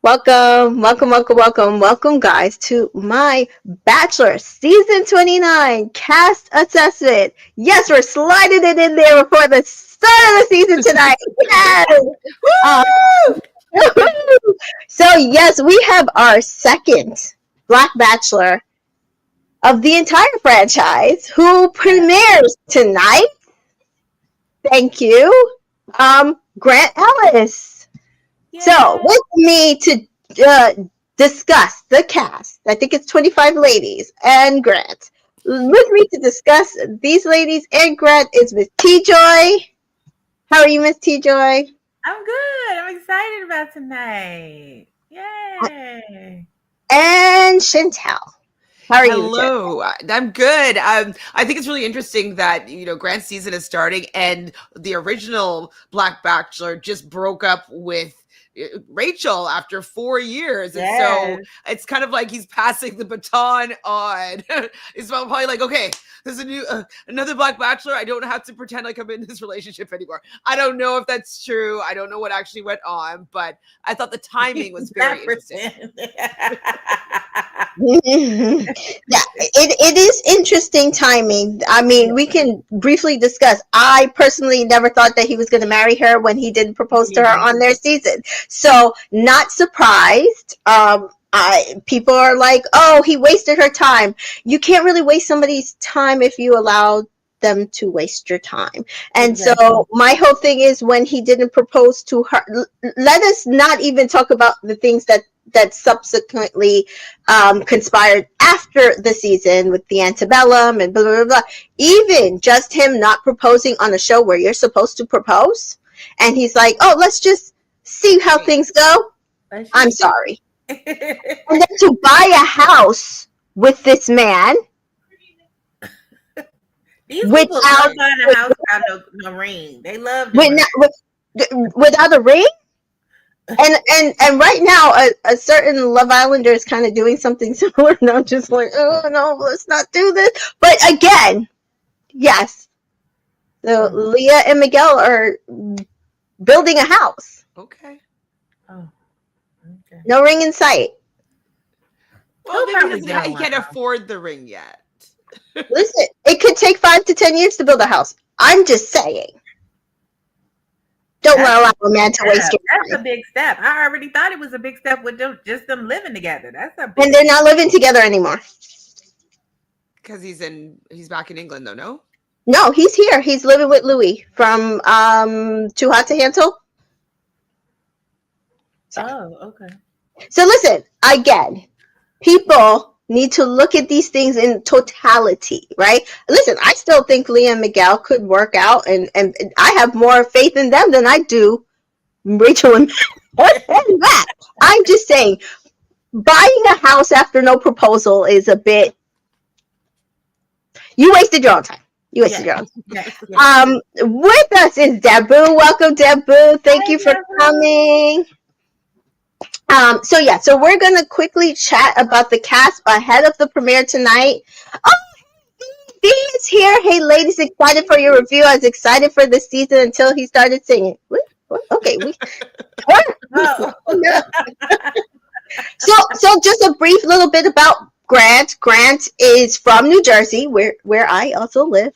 Welcome, guys, to my Bachelor Season 29 cast assessment. Yes, we're sliding it in there before the start of the season tonight. Yes! Uh, so, yes, we have our second Black Bachelor of the entire franchise who premieres tonight. Thank you, Grant Ellis. So, Yay. with me to discuss the cast, I think it's 25 ladies and Grant. With me to discuss these ladies and Grant is Miss T Joy. How are you, Miss T Joy? I'm good. I'm excited about tonight. Yay. And Chantel. How are you, Chantel? Hello, I'm good. I think it's really interesting that Grant's season is starting, and the original Black Bachelor just broke up with Rachel after 4 years, and so it's kind of like he's passing the baton on. It's probably like, okay, there's a new another Black Bachelor. I don't have to pretend like I'm in this relationship anymore. I don't know if that's true. I don't know what actually went on, but I thought the timing was very interesting. Yeah, it is interesting timing. I mean, we can briefly discuss. I personally never thought that he was going to marry her when he didn't propose to her on their season. So, not surprised. People are like, oh, he wasted her time. You can't really waste somebody's time if you allow them to waste your time. And so my whole thing is, when he didn't propose to her, let us not even talk about the things that subsequently conspired after the season with the antebellum and blah, blah, blah. Even just him not proposing on a show where you're supposed to propose. And he's like, oh, let's just see how things go. I'm sorry. And then to buy a house with this man. These people love buying a house without no ring. They love without a ring. And right now, a certain Love Islander is kind of doing something similar. And I'm just like, oh no, let's not do this. But again, yes, so Leah and Miguel are building a house. Okay. Oh, okay. No ring in sight. Well, maybe he can't afford the ring yet. Listen, it could take 5 to 10 years to build a house. I'm just saying. Don't allow a man to waste your time. That's a big step. I already thought it was a big step with just them living together. That's a big And they're not living together anymore. Because he's back in England, though, no? No, he's here. He's living with Louis from Too Hot to Handle. So. Oh, okay. So listen, again, people need to look at these things in totality, right? Listen, I still think Leah and Miguel could work out, and I have more faith in them than I do Rachel and Matt. I'm just saying, buying a house after no proposal is a bit. You wasted your own time. You wasted your own time. With us is Debu. Welcome, Debu. Thank you for coming. So we're going to quickly chat about the cast ahead of the premiere tonight. Oh, Dee is here. Hey, ladies, excited for your review. I was excited for this season until he started singing. What? Okay. So just a brief little bit about Grant. Grant is from New Jersey, where I also live.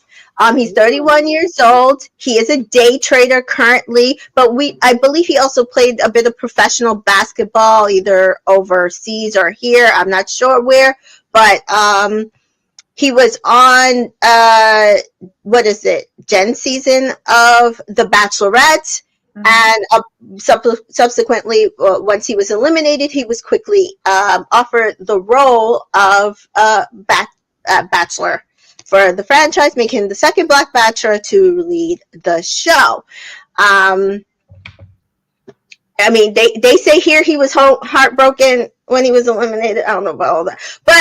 He's 31 years old. He is a day trader currently, but I believe he also played a bit of professional basketball, either overseas or here. I'm not sure where, but he was on Jen's season of The Bachelorette. And subsequently, once he was eliminated, he was quickly offered the role of Bachelor for the franchise, making him the second Black Bachelor to lead the show. I mean, they say here he was heartbroken when he was eliminated. I don't know about all that, but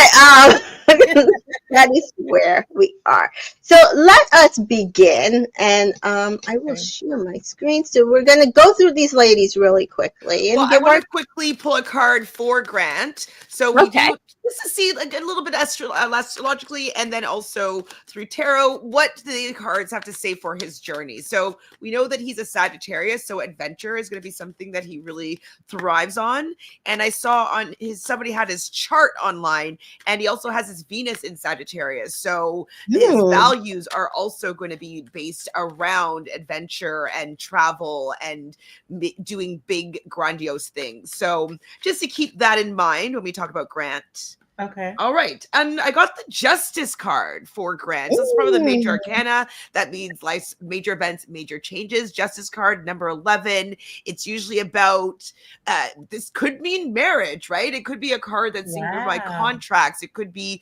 That is where we are. So let us begin, and I will share my screen. So we're going to go through these ladies really quickly and Well, I give want our to quickly pull a card for Grant. So we okay. do just to see like a little bit astrologically, and then also through tarot, what the cards have to say for his journey. So we know that he's a Sagittarius, so adventure is going to be something that he really thrives on. And I saw on his somebody had his chart online, and he also has his Venus in Sagittarius. So his values are also going to be based around adventure and travel and doing big grandiose things. So just to keep that in mind when we talk about Grant. Okay. All right. And I got the Justice card for Grant. So it's probably the major arcana. That means life's major events, major changes. Justice card number 11. It's usually about, this could mean marriage, right? It could be a card that's synchronized by contracts. It could be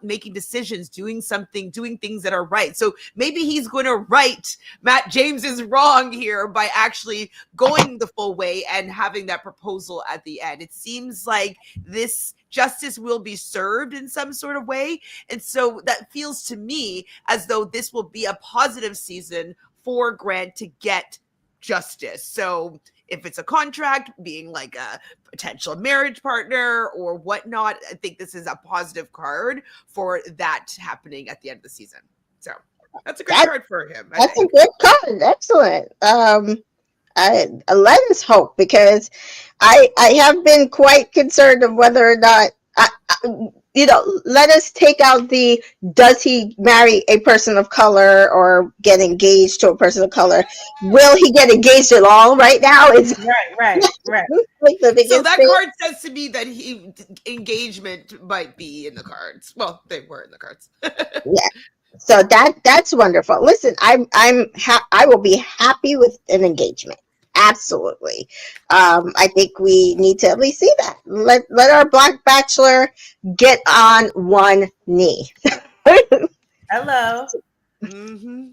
making decisions, doing something, doing things that are right. So maybe he's going to right Matt James is wrong here by actually going the full way and having that proposal at the end. It seems like this justice will be served in some sort of way. And so that feels to me as though this will be a positive season for Grant to get justice. So if it's a contract, being like a potential marriage partner or whatnot, I think this is a positive card for that happening at the end of the season. So that's a good card for him. That's a good card. Excellent. Let us hope, because I have been quite concerned of whether or not let us take out the does he marry a person of color or get engaged to a person of color. Will he get engaged at all right now? It's right. like the biggest so that thing. card says to me that engagement might be in the cards. Well, they were in the cards. Yeah. So that's wonderful. Listen, I will be happy with an engagement. Absolutely. I think we need to at least see that. Let our Black Bachelor get on one knee. Hello. Mm-hmm.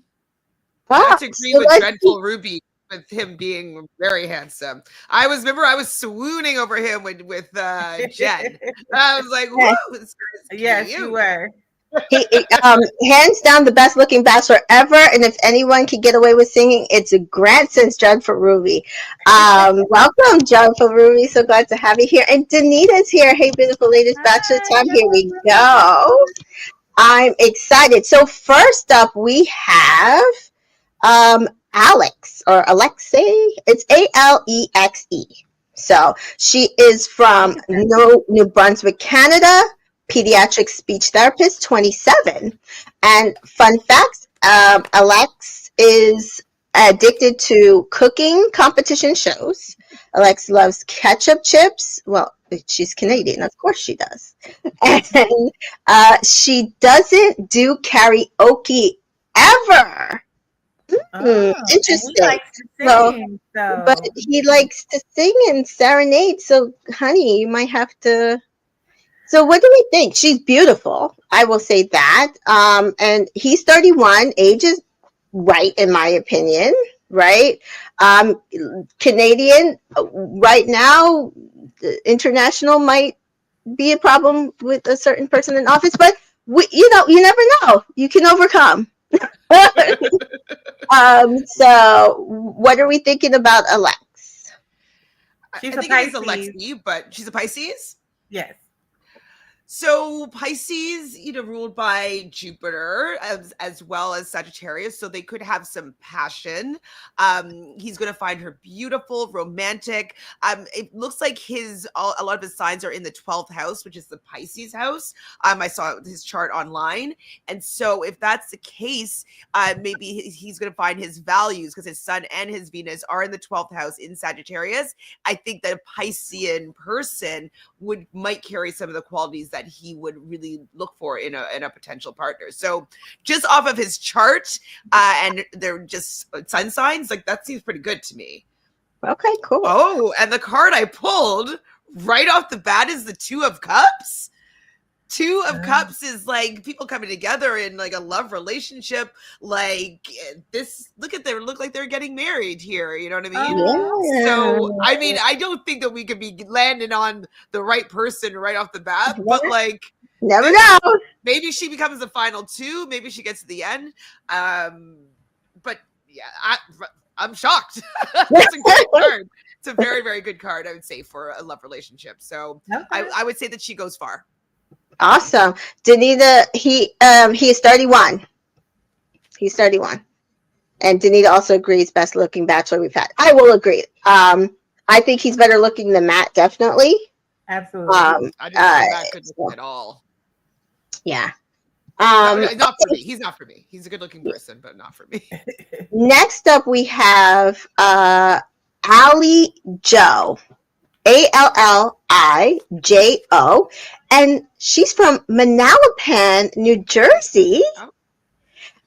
Wow. I have to agree with Dreadful Ruby with him being very handsome. I was swooning over him with Jen. I was like, whoa, this guy's yes, cute. you were. He hands down the best looking bachelor ever, and if anyone can get away with singing, it's a Grant since Dreadful Ruby. Welcome, Dreadful Ruby. So glad to have you here. And Danita's here. Hey, beautiful ladies, bachelor time. Here we go. I'm excited. So first up, we have Alex or Alexei. It's Alexe. So she is from New Brunswick, Canada. Pediatric speech therapist, 27. And fun facts, Alex is addicted to cooking competition shows. Alex loves ketchup chips. Well, she's Canadian, of course she does. And she doesn't do karaoke ever. Interesting. He likes to sing, so. But he likes to sing and serenade. So, honey, you might have to. So what do we think? She's beautiful. I will say that. And he's 31. Age is right, in my opinion, right? Canadian right now, international might be a problem with a certain person in office, but you never know. You can overcome. So what are we thinking about Alex? She's I think it is Alexi, but she's a Pisces? Yes. So Pisces, ruled by Jupiter as well as Sagittarius, so they could have some passion. He's going to find her beautiful, romantic. It looks like a lot of his signs are in the 12th house, which is the Pisces house. I saw his chart online, and so if that's the case, maybe he's going to find his values because his Sun and his Venus are in the 12th house in Sagittarius. I think that a Piscean person might carry some of the qualities that he would really look for in a potential partner. So just off of his chart, and they're just sun signs, like that seems pretty good to me. Okay, cool. Oh, and the card I pulled right off the bat is the Two of Cups. Two of Cups is like people coming together in like a love relationship. Like this, look like they're getting married here. You know what I mean? Yeah. So, I mean, I don't think that we could be landing on the right person right off the bat, but like Never know. Maybe she becomes the final two. Maybe she gets to the end. But yeah, I'm shocked. That's a great card. It's a very, very good card, I would say, for a love relationship. So Okay. I would say that she goes far. Awesome. Danita, he's 31. He's 31. And Danita also agrees, best looking bachelor we've had. I will agree. I think he's better looking than Matt, definitely. Absolutely. I didn't find that good looking at all. Yeah. Not for me. He's not for me. He's a good looking person, but not for me. Next up, we have Allie Joe. Allijo. And she's from Manalapan, New Jersey.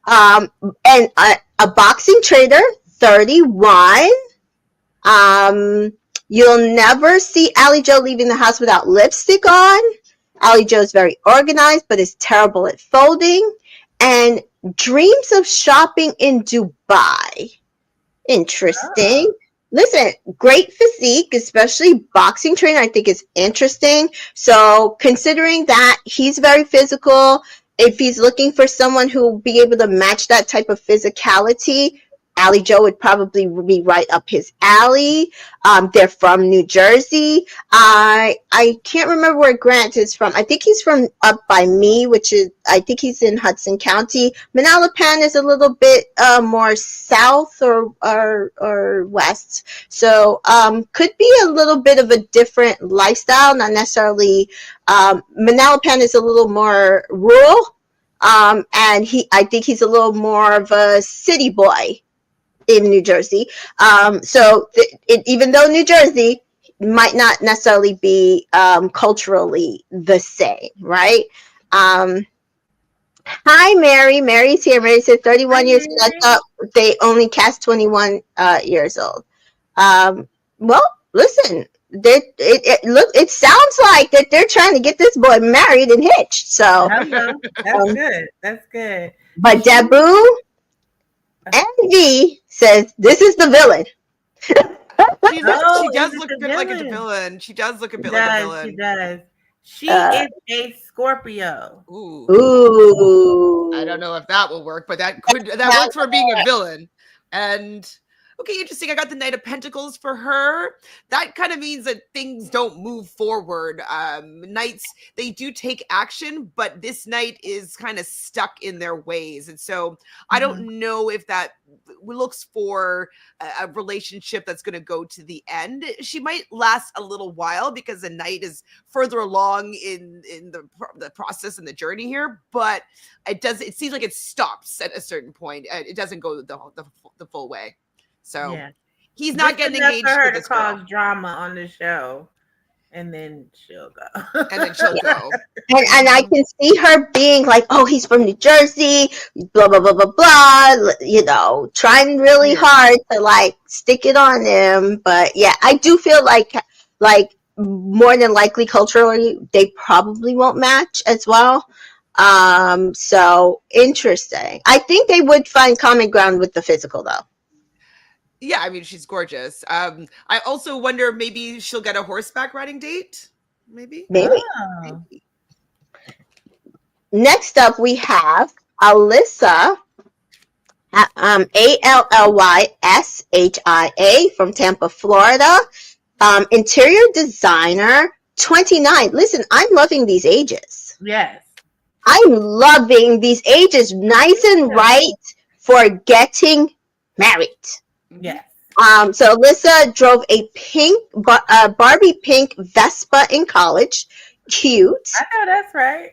And a boxing trader, 31. You'll never see Allie Joe leaving the house without lipstick on. Allie Joe is very organized, but is terrible at folding. And dreams of shopping in Dubai. Interesting. Oh. Listen, great physique, especially boxing trainer, I think is interesting. So considering that he's very physical, if he's looking for someone who will be able to match that type of physicality, Allie Joe would probably be right up his alley. They're from New Jersey. I can't remember where Grant is from. I think he's from up by me, which is, I think he's in Hudson County. Manalapan is a little bit more south or west. So could be a little bit of a different lifestyle, not necessarily. Manalapan is a little more rural. And I think he's a little more of a city boy in New Jersey. So even though New Jersey might not necessarily be culturally the same, right? Hi, Mary. Mary's here. Mary said 31 years old. I thought they only cast 21 years old. Well, listen, it sounds like that they're trying to get this boy married and hitched. So that's good. That's good. But Dabu Envy says this is the villain. She does look good like a villain. She does look a bit like a villain. She does. She is a Scorpio. Ooh. I don't know if that will work, but that works for being a villain. And okay, interesting. I got the Knight of Pentacles for her. That kind of means that things don't move forward. Knights, they do take action, but this knight is kind of stuck in their ways. And so I don't know if that looks for a relationship that's going to go to the end. She might last a little while because the knight is further along in the process and the journey here, but it seems like it stops at a certain point. It doesn't go the full way. So he's not getting engaged for her with to this girl. cause drama on the show, and then she'll go. And I can see her being like, "Oh, he's from New Jersey, blah blah blah blah blah." You know, trying really hard to like stick it on him. But yeah, I do feel like more than likely culturally they probably won't match as well. So interesting. I think they would find common ground with the physical though. Yeah, I mean, she's gorgeous. I also wonder maybe she'll get a horseback riding date. Maybe. Next up, we have Alyssa, Allyshia from Tampa, Florida. Interior designer, 29. Listen, I'm loving these ages. Yes. I'm loving these ages. Nice and right for getting married. Yes. So Alyssa drove a pink Barbie pink Vespa in college. Cute. I know that's right.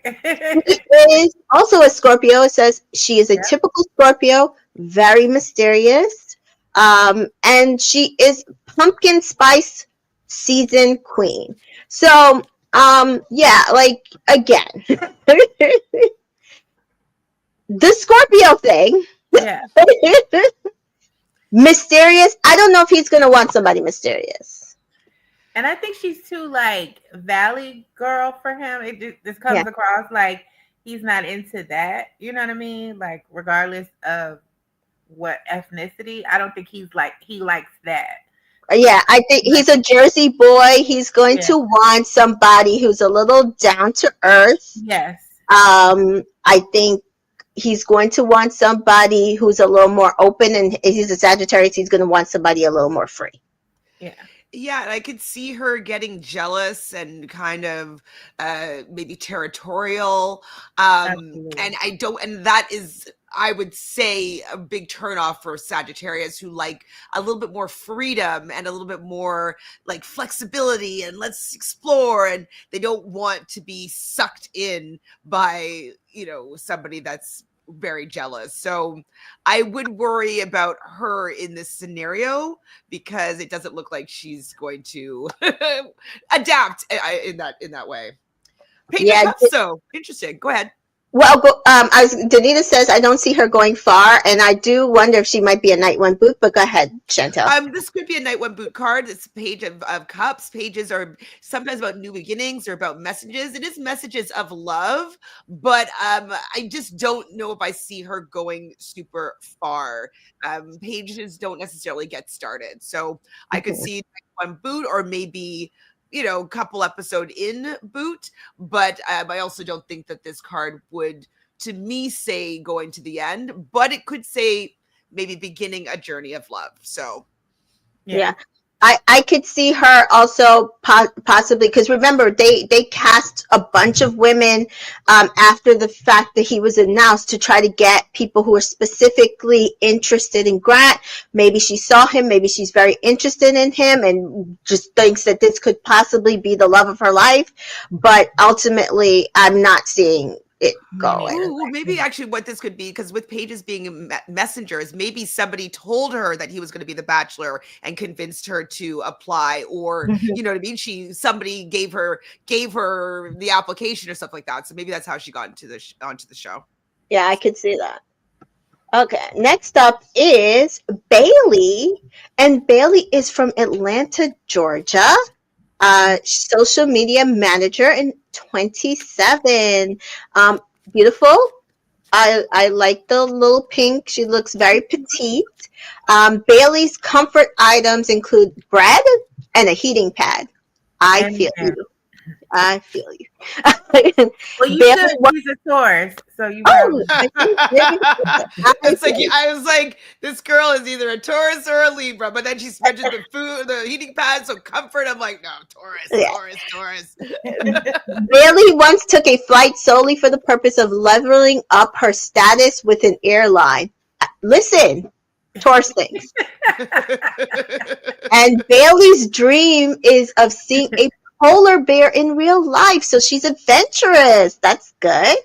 She is also a Scorpio. It says she is a typical Scorpio, very mysterious. And she is pumpkin spice season queen. So like again. The Scorpio thing. Yeah. Mysterious. I don't know if he's gonna want somebody mysterious. And I think she's too like Valley girl for him. It just comes across like he's not into that. You know what I mean? Like regardless of what ethnicity, I don't think he likes that. Yeah, I think he's a Jersey boy. He's going Yeah. to want somebody who's a little down to earth. Yes. I think he's going to want somebody who's a little more open, and if he's a Sagittarius, he's going to want somebody a little more free. Yeah. Yeah, and I could see her getting jealous and kind of maybe territorial. And that is, I would say, a big turnoff for Sagittarius who like a little bit more freedom and a little bit more like flexibility and let's explore, and they don't want to be sucked in by, somebody that's very jealous. So I would worry about her in this scenario because it doesn't look like she's going to adapt in that way. Page of Cups, so interesting. Go ahead. Well, Danita says I don't see her going far, and I do wonder if she might be a night one boot. But go ahead, Chantel. This could be a night one boot card. It's a page of cups. Pages are sometimes about new beginnings or about messages. It is messages of love, but I just don't know if I see her going super far. Pages don't necessarily get started, so I could see night one boot or maybe couple episode in boot, but I also don't think that this card would, to me, say going to the end, but it could say maybe beginning a journey of love. So yeah. I could see her also possibly, because remember they cast a bunch of women after the fact that he was announced to try to get people who are specifically interested in Grant. Maybe she saw him, maybe she's very interested in him and just thinks that this could possibly be the love of her life. But ultimately, I'm not seeing it going. Ooh, maybe actually what this could be, because with Pages being messengers, maybe somebody told her that he was going to be the Bachelor and convinced her to apply, or you know what I mean, somebody gave her the application or stuff like that. So maybe that's how she got onto the show. Yeah, I could see that. Okay, next up is Bailey, and Bailey is from Atlanta, Georgia. Social media manager in 27. Beautiful. I like the little pink. She looks very petite. Bailey's comfort items include bread and a heating pad. I feel you. Well, you should. He's a Taurus, so you. It's like I was like, this girl is either a Taurus or a Libra, but then she mentioned the food, the heating pad, so comfort. I'm like, no, Taurus. Bailey once took a flight solely for the purpose of leveling up her status with an airline. Listen, Taurus things. And Bailey's dream is of seeing a polar bear in real life, so she's adventurous. That's good.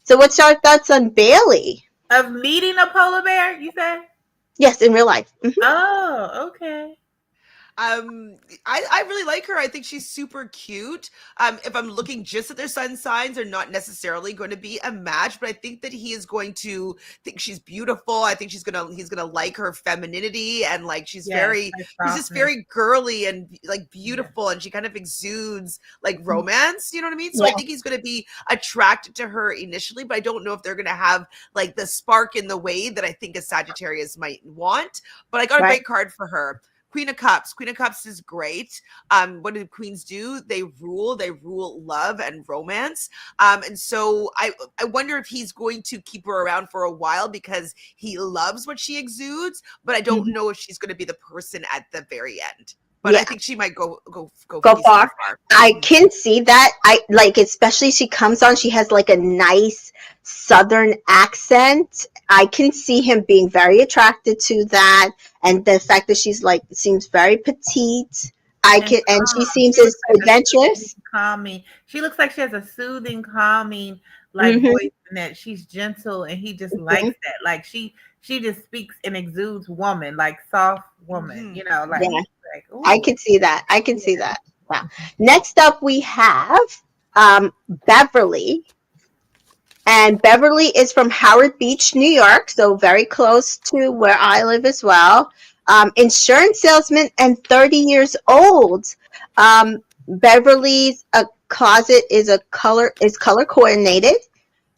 So what's your thoughts on Bailey? Of meeting a polar bear, you said? Yes, in real life. Mm-hmm. Oh, okay. I really like her. I think she's super cute. If I'm looking just at their sun signs, they're not necessarily going to be a match, but I think that he is going to think she's beautiful. I think he's gonna like her femininity, and like she's just very girly and like beautiful, and she kind of exudes like romance. You know what I mean? So I think he's gonna be attracted to her initially, but I don't know if they're gonna have like the spark in the way that I think a Sagittarius might want. But I got a great card for her. Queen of Cups. Queen of Cups is great. What do queens do? They rule love and romance. And so I wonder if he's going to keep her around for a while because he loves what she exudes, but I don't know if she's going to be the person at the very end. But I think she might go far. I can see that. I like, especially she comes on, she has like a nice Southern accent. I can see him being very attracted to that, and the fact that she's like seems very petite. And she seems as adventurous. Calming. She looks like she has a soothing, calming voice, and that she's gentle, and he just likes that. Like she just speaks and exudes woman, like soft woman. You know, like. Yeah. I can see that. See that. Wow. Next up, we have Beverly. And Beverly is from Howard Beach, New York, so very close to where I live as well. Insurance salesman and 30 years old. Beverly's closet is color coordinated.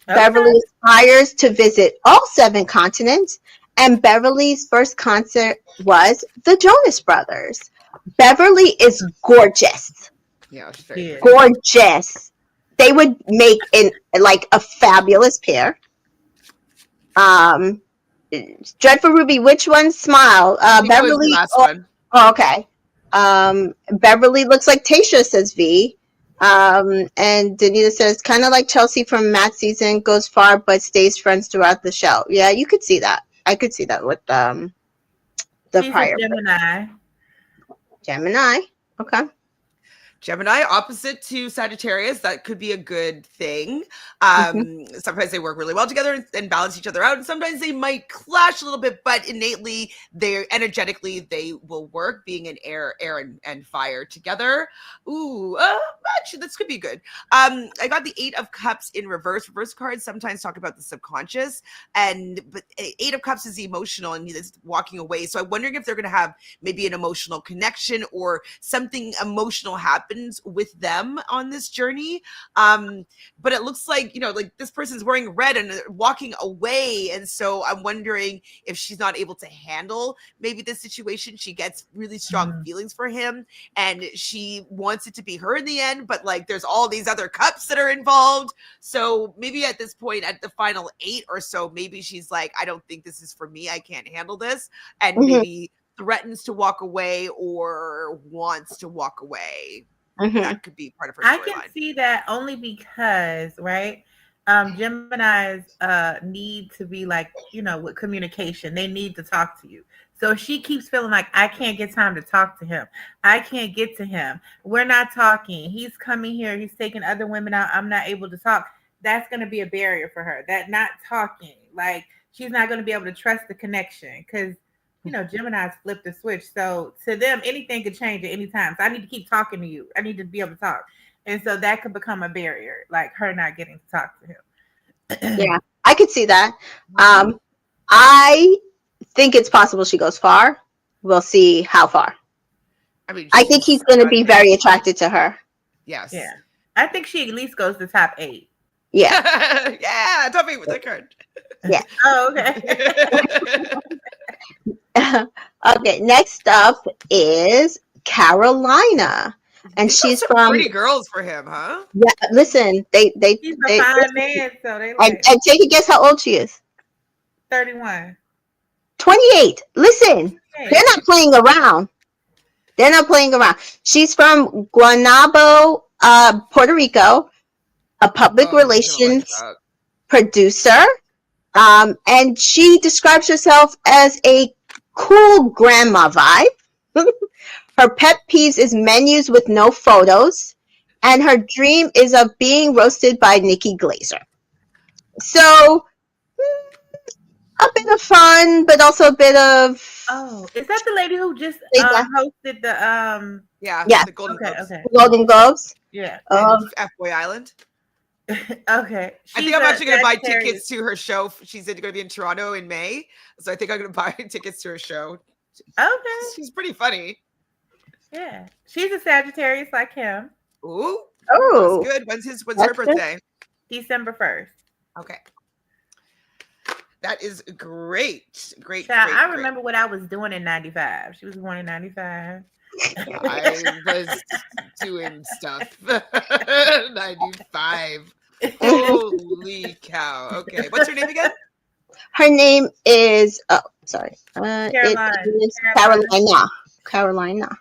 Okay. Beverly aspires to visit all 7 continents And Beverly's first concert was the Jonas Brothers. Beverly is gorgeous. Yeah, she's very pretty. Gorgeous. They would make a fabulous pair. Dreadful Ruby, which one? Smile. I think that was the Beverly. last one. Oh, okay. Beverly looks like Tasha, says V. And Danita says, kind of like Chelsea from Matt's season, goes far but stays friends throughout the show. Yeah, you could see that. I could see that with the She's prior. a Gemini. Gemini. Okay. Gemini, opposite to Sagittarius, that could be a good thing. Sometimes they work really well together and balance each other out, and sometimes they might clash a little bit, but innately, energetically, they will work, being an air and fire together. Ooh, actually, this could be good. I got the 8 of Cups in reverse. Reverse cards sometimes talk about the subconscious, but 8 of Cups is emotional, and it's walking away. So I'm wondering if they're going to have maybe an emotional connection or something emotional happen with them on this journey. But it looks like, like this person's wearing red and walking away. And so I'm wondering if she's not able to handle maybe this situation. She gets really strong feelings for him and she wants it to be her in the end, but like there's all these other cups that are involved. So maybe at this point, at the final 8 or so, maybe she's like, I don't think this is for me. I can't handle this. And maybe threatens to walk away or wants to walk away. That could be part of her storyline. I can see that only because, right? Geminis need to be like, with communication. They need to talk to you. So if she keeps feeling like, I can't get time to talk to him. I can't get to him. We're not talking. He's coming here. He's taking other women out. I'm not able to talk. That's going to be a barrier for her. That not talking. Like, she's not going to be able to trust the connection because Gemini's flip the switch. So to them, anything could change at any time. So I need to keep talking to you. I need to be able to talk. And so that could become a barrier, like her not getting to talk to him. Yeah, I could see that. I think it's possible she goes far. We'll see how far. I think he's going to be very attracted to her. Yes. Yeah. I think she at least goes to top 8. Yeah. Yeah, top 8 with that card. Yeah. Oh, okay. Okay, next up is Carolina, and she's from pretty girls for him, huh? Yeah, listen, he's a fine man, so they like. And take a guess how old she is. 31. 28. Listen, they're not playing around. They're not playing around. She's from Guaynabo, Puerto Rico, a public relations producer, and she describes herself as a cool grandma vibe. Her pet peeves is menus with no photos, and her dream is of being roasted by Nikki Glazer. So, a bit of fun, but also a bit of... Oh, is that the lady who just hosted the... the Golden Globes. Okay. Golden Globes? Yeah. F-Boy Island. Okay. I think I'm actually going to buy tickets to her show. She's going to be in Toronto in May. So I think I'm going to buy tickets to her show. Okay. She's pretty funny. Yeah. She's a Sagittarius like him. Ooh. Oh. That's good. When's her birthday? December 1st. Okay. That is great. Great. I remember what I was doing in 95. She was born in 95. I was doing stuff. 95. Holy cow. Okay. What's her name again? Her name is Carolina.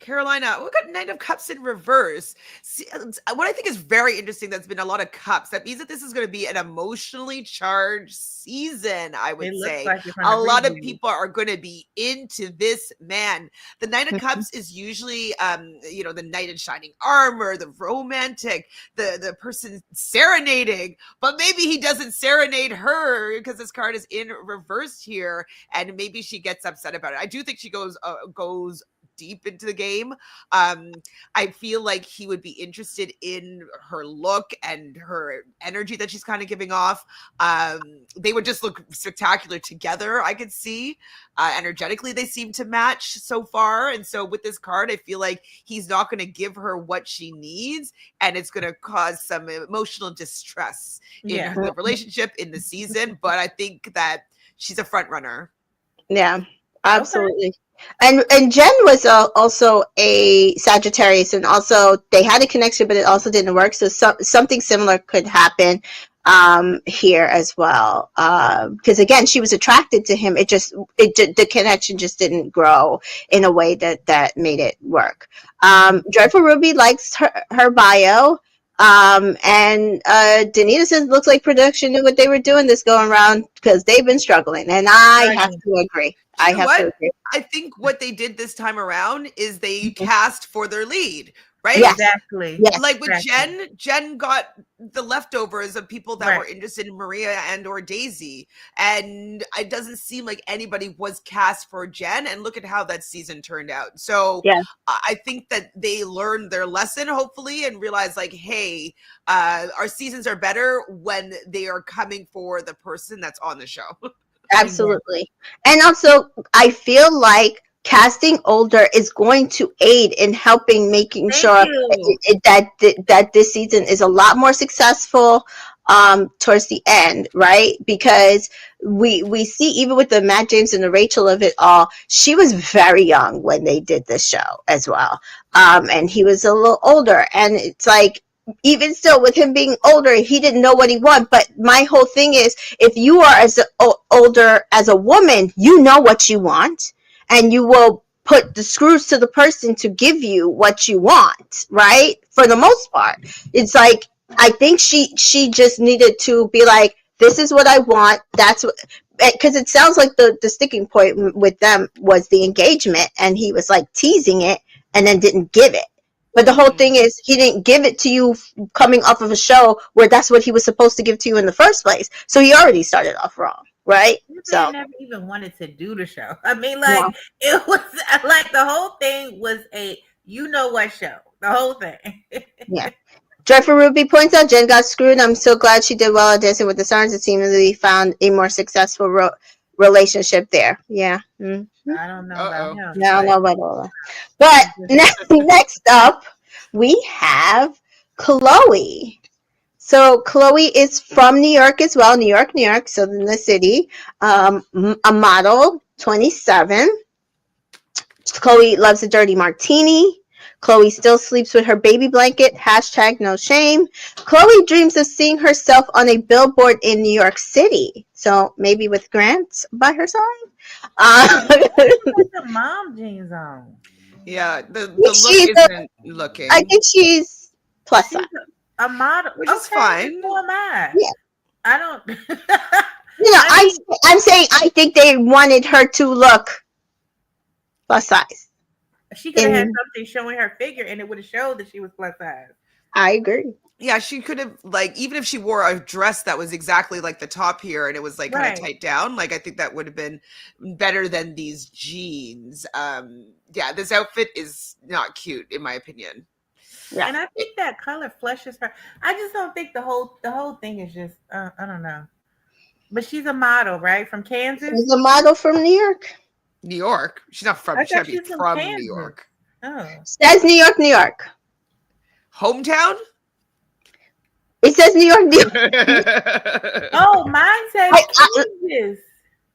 Carolina. We got 9 of Cups in reverse. See, what I think is very interesting, that's been a lot of cups. That means that this is going to be an emotionally charged season, I would say. Like a lot of people are going to be into this man. The 9 of Cups is usually, the knight in shining armor, the romantic, the person serenading. But maybe he doesn't serenade her because this card is in reverse here. And maybe she gets upset about it. I do think she goes deep into the game. I feel like he would be interested in her look and her energy that she's kind of giving off. They would just look spectacular together, I could see. Energetically, they seem to match so far. And so with this card, I feel like he's not going to give her what she needs, and it's going to cause some emotional distress in the relationship, in the season. But I think that she's a front runner. Yeah, absolutely. And Jen was also a Sagittarius, and also they had a connection, but it also didn't work. So something similar could happen here as well. Because again, she was attracted to him. The connection just didn't grow in a way that made it work. Joyful Ruby likes her bio. And Danita says looks like production knew what they were doing this going around because they've been struggling, and I have to agree. You know what? I think what they did this time around is they cast for their lead, right? Yes. Exactly. Yes. Like with Jen got the leftovers of people that were interested in Maria and or Daisy, and it doesn't seem like anybody was cast for Jen, and look at how that season turned out. So I think that they learned their lesson, hopefully, and realized like, hey, our seasons are better when they are coming for the person that's on the show. Absolutely. And also, I feel like casting older is going to aid in helping making sure that this season is a lot more successful towards the end, right? Because we see even with the Matt James and the Rachel of it all, she was very young when they did this show as well. And he was a little older, and it's like, even still, with him being older, he didn't know what he wanted. But my whole thing is, if you are older as a woman, you know what you want, and you will put the screws to the person to give you what you want, right? For the most part, it's like, I think she just needed to be like, this is what I want. That's what, because it sounds like the sticking point with them was the engagement, and he was like teasing it and then didn't give it. But the whole thing is, he didn't give it to you coming off of a show where that's what he was supposed to give to you in the first place. So he already started off wrong, right? So never even wanted to do the show. I mean, like, it was like the whole thing was a you know what show. The whole thing. Yeah. Joyful Ruby points out Jen got screwed. I'm so glad she did well at Dancing with the Stars. It seems that he found a more successful relationship there. Yeah. Mm-hmm. I don't know about him. I don't know about all that. But next up, we have Chloe. So Chloe is from New York as well. New York, so in the city. A model, 27. Chloe loves a dirty martini. Chloe still sleeps with her baby blanket. # no shame. Chloe dreams of seeing herself on a billboard in New York City. So maybe with Grant by her side. The mom jeans on. Yeah, the look isn't looking. I think she's plus size. A model, which is fine. Who am I? Yeah. I don't. I'm saying I think they wanted her to look plus size. She could have had something showing her figure, and it would have showed that she was plus size. I agree. Yeah, she could have, like, even if she wore a dress that was exactly like the top here and it was like kind of tight down, like I think that would have been better than these jeans. Yeah, this outfit is not cute in my opinion. Yeah. And I think that color flushes her. I just don't think the whole thing is just I don't know. But she's a model, right? From Kansas? She's a model from New York. New York? She's not from, she's from New York. Oh. Says New York. Hometown? It says New York. Oh, mine says Kansas.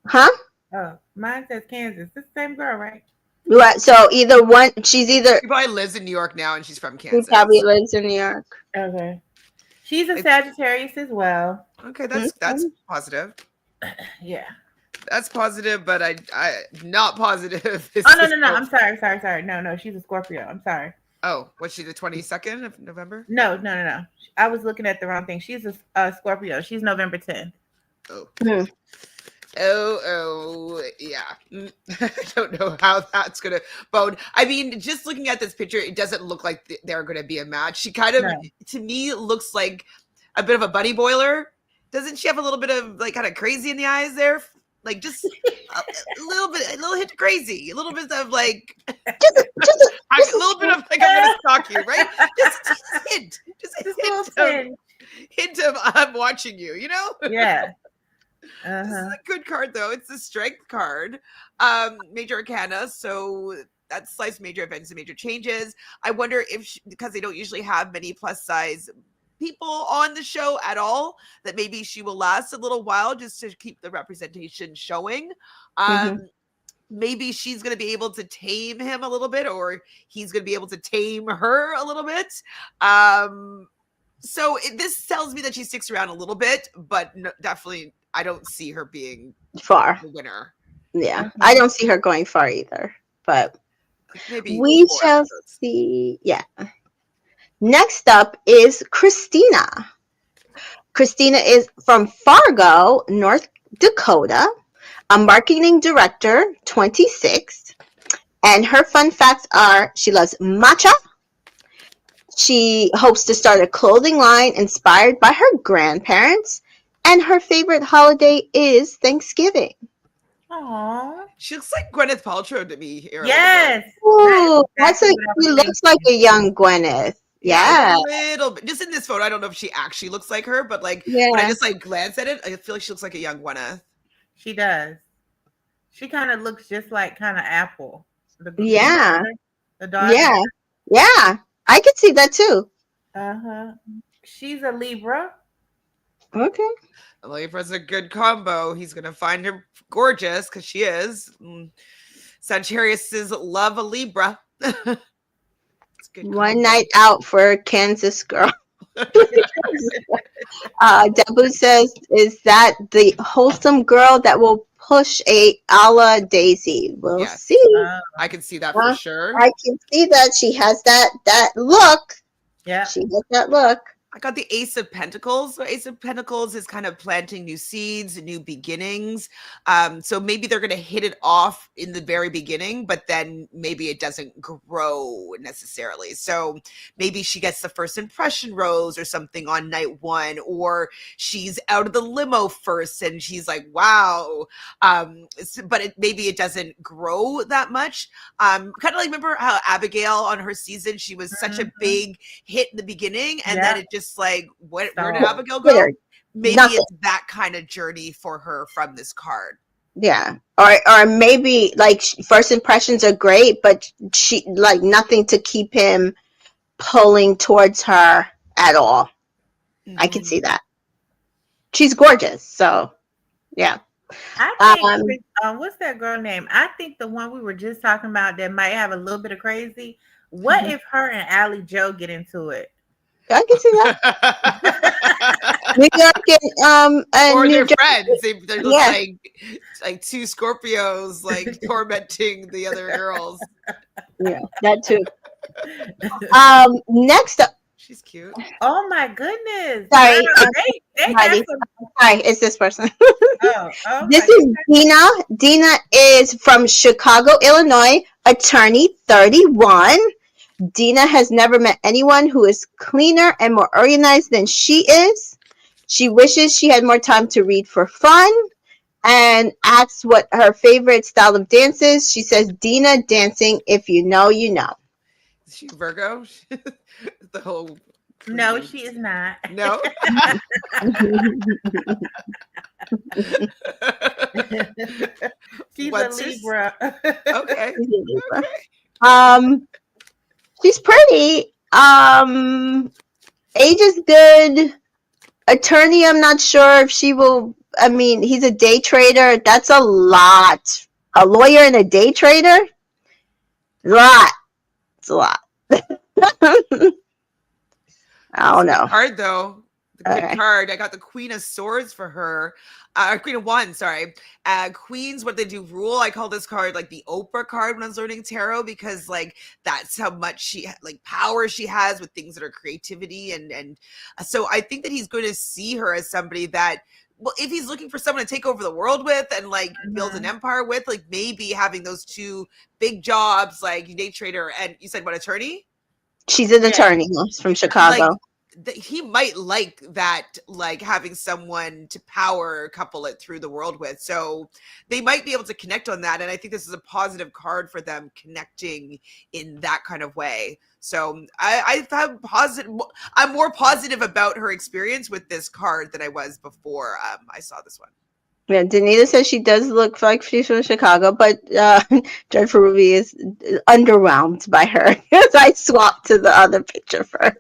Huh? Oh, mine says Kansas. It's the same girl, right? Right. So either one, she probably lives in New York now and she's from Kansas. She probably lives in New York. Okay. She's a Sagittarius as well. Okay, that's positive. Yeah. That's positive, but I not positive. No. I'm sorry. No, she's a Scorpio. I'm sorry. Oh, was she the 22nd of November? No. I was looking at the wrong thing. She's a Scorpio. She's November 10th. Oh. Oh, yeah. I don't know how that's going to bone. I mean, just looking at this picture, it doesn't look like they're going to be a match. She kind of, to me, looks like a bit of a bunny boiler. Doesn't she have a little bit of, like, kind of crazy in the eyes there? Like, just a little hint of crazy. A little bit of, like, a little bit of, like, I'm going to stalk you, right? Just a hint. Just a hint of, I'm watching you, you know? Yeah. This is a good card, though. It's a strength card. Major Arcana, so that's slice major events and major changes. I wonder if, because they don't usually have many plus size people on the show at all, that maybe she will last a little while just to keep the representation showing. Maybe she's going to be able to tame him a little bit, or he's going to be able to tame her a little bit. So this tells me that she sticks around a little bit, but definitely I don't see her being far the winner. Yeah, I don't see her going far either, but maybe we shall see. Yeah. Next up is Christina. Christina is from Fargo, North Dakota, a marketing director, 26. And her fun facts are she loves matcha. She hopes to start a clothing line inspired by her grandparents. And her favorite holiday is Thanksgiving. Aww. She looks like Gwyneth Paltrow to me here. Yes. Ooh, that's she looks like a young Gwyneth. Yeah. A little bit. Just in this photo, I don't know if she actually looks like her, but like when I just like glance at it, I feel like she looks like a young Gwyneth. She does. She kind of looks just like kind of Apple. The daughter. Yeah. I could see that too. She's a Libra. Okay. Libra's a good combo. He's gonna find her gorgeous because she is. Sagittarius's love a Libra. One night out for Kansas girl. Debu says, "Is that the wholesome girl that will push a la Daisy?" We'll see. I can see that for sure. I can see that she has that look. Yeah, she has that look. I got the Ace of Pentacles. So Ace of Pentacles is kind of planting new seeds, new beginnings. So maybe they're going to hit it off in the very beginning, but then maybe it doesn't grow necessarily. So maybe she gets the first impression rose or something on night one, or she's out of the limo first and she's like, wow. But maybe it doesn't grow that much. Kind of like, remember how Abigail on her season, she was such a big hit in the beginning, and then it just like, where did Abigail go? Maybe it's that kind of journey for her from this card. Yeah. Or maybe like first impressions are great, but she like nothing to keep him pulling towards her at all. I can see that. She's gorgeous. So yeah. I think what's that girl name? I think the one we were just talking about that might have a little bit of crazy. What if her and Allie Joe get into it? I can see that. New York and or New their Jersey. friends. They're like two Scorpios like tormenting the other girls. Yeah, that too. Next up. She's cute. Oh my goodness. Sorry. Sorry, it's this person. Oh, this is Dina. Dina is from Chicago, Illinois, attorney, 31. Dina has never met anyone who is cleaner and more organized than she is. She wishes she had more time to read for fun and asks what her favorite style of dance is. She says, Dina dancing, if you know, you know. Is she Virgo? The whole... No, she is not. No? She's a Libra. Okay. She's pretty. Age is good. Attorney, I'm not sure if she will. I mean, he's a day trader. That's a lot. A lawyer and a day trader? It's a lot. I don't know. Card though. The good card. I got the Queen of Swords for her. Queen of Wands, sorry. Queens, what they do rule. I call this card like the Oprah card when I was learning tarot, because like that's how much power she has with things that are creativity, and so I think that he's going to see her as somebody that, well, if he's looking for someone to take over the world with and like build an empire with, like maybe having those two big jobs, like day trader and you said what, attorney? She's an attorney from Chicago. He might like that, like having someone to couple it through the world with. So they might be able to connect on that. And I think this is a positive card for them connecting in that kind of way. So I'm more positive about her experience with this card than I was before I saw this one. Yeah, Danita says she does look like she's from Chicago, but Jennifer Ruby is underwhelmed by her because I swapped to the other picture for her.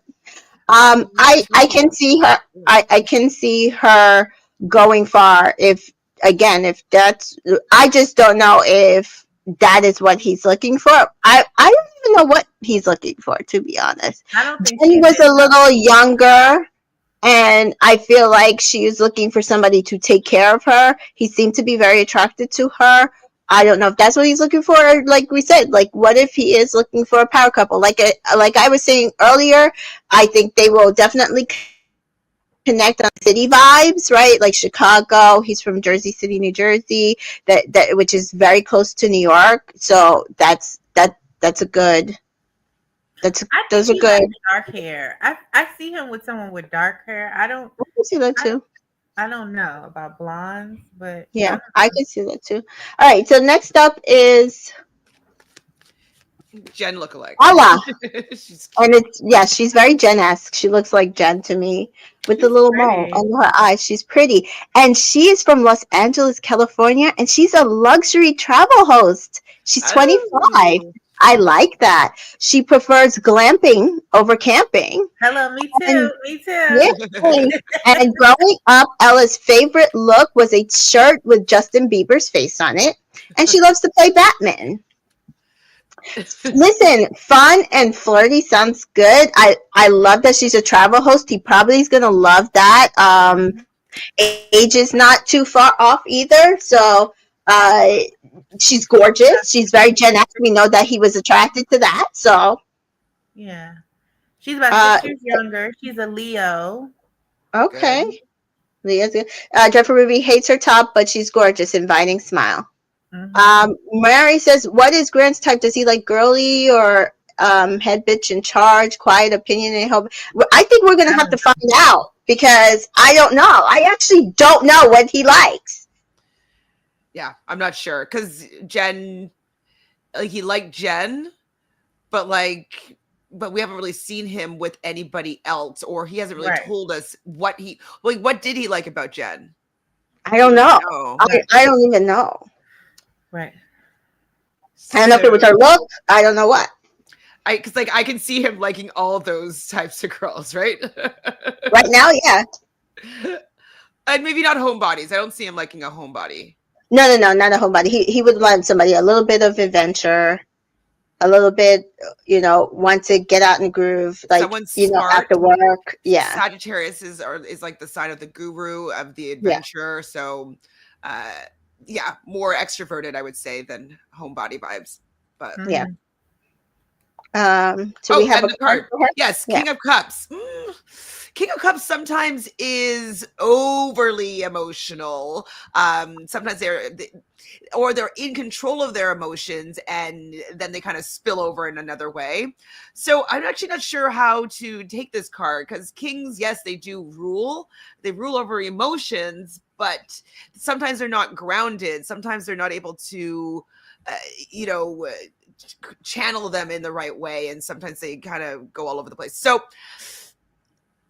I can see her. I can see her going far. If again, if that's, I just don't know if that is what he's looking for. I don't even know what he's looking for, to be honest. I don't think Jen she's was a it. little younger, and I feel like she is looking for somebody to take care of her. He seemed to be very attracted to her. I don't know if that's what he's looking for. Like we said, like what if he is looking for a power couple? Like I was saying earlier, I think they will definitely connect on city vibes, right? Like Chicago. He's from Jersey City, New Jersey, that which is very close to New York. So that's a good. I Those are think he good. likes dark hair. I see him with someone with dark hair. I can see that I too. I don't know about blondes, but I Yeah, don't I know. can see that too. All right, so next up is Jen lookalike. Ella. She's And cute. she's very Jen-esque. She looks like Jen to me with the She's little mole pretty. under her eyes. She's pretty. And she is from Los Angeles, California, and she's a luxury travel host. She's 25. Oh, I like that. She prefers glamping over camping. Hello, me too. And Me yeah, too. and growing up, Ella's favorite look was a shirt with Justin Bieber's face on it, and she loves to play Batman. Listen, fun and flirty sounds good. I love that she's a travel host. He probably is gonna love that. Age is not too far off either. So uh, she's gorgeous. She's very Gen X. We know that he was attracted to that. So Yeah. She's about uh, 6 years younger. She's a Leo. okay. good. Leah's good. Jennifer Ruby hates her top, but she's gorgeous. Inviting smile. Hmm. Mary says, "What is Grant's type? Does he like girly or head bitch in charge, quiet, opinionated? Hope." I think we're gonna I have don't to know. find out because I don't know. I actually don't know what he likes. Yeah, I'm not sure because Jen, like he liked Jen, but but we haven't really seen him with anybody else, or he hasn't really Right. told us what did he like about Jen? I We don't don't know. know. I, Right. I don't even know. Right. I don't know if it was her So look. I don't know what. because I can see him liking all those types of girls, right? Right now, yeah. And maybe not homebodies. I don't see him liking a homebody. No, not a homebody. He would want somebody a little bit of adventure, a little bit, want to get out and groove, like, Someone smart. after work. Yeah, Sagittarius is like the sign of the guru of the yeah. adventure. So, uh, yeah, more extroverted, I would say, than homebody vibes. But Yeah. Hmm. So we have and a the card card. for her. Yes, Yeah. King of Cups. King of Cups sometimes is overly emotional. Sometimes they're in control of their emotions, and then they kind of spill over in another way. So I'm actually not sure how to take this card because kings, yes, they do rule. They rule over emotions, but sometimes they're not grounded. Sometimes they're not able to, uh, you know. Uh, channel them in the right way, and sometimes they kind of go all over the place. So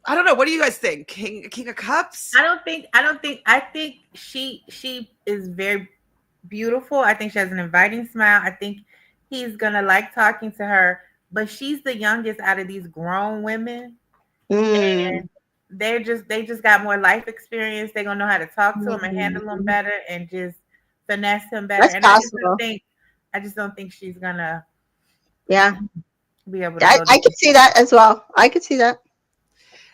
I don't know. What do you guys think? King of Cups? I think she is very beautiful. I think she has an inviting smile. I think he's gonna like talking to her, but she's the youngest out of these grown women. Mm. They just got more life experience. They're gonna know how to talk to him and handle him Mm. better and just finesse him better. That's And possible. I just don't think she's gonna Yeah, be able to I, go I to. could see that as well. I could see that.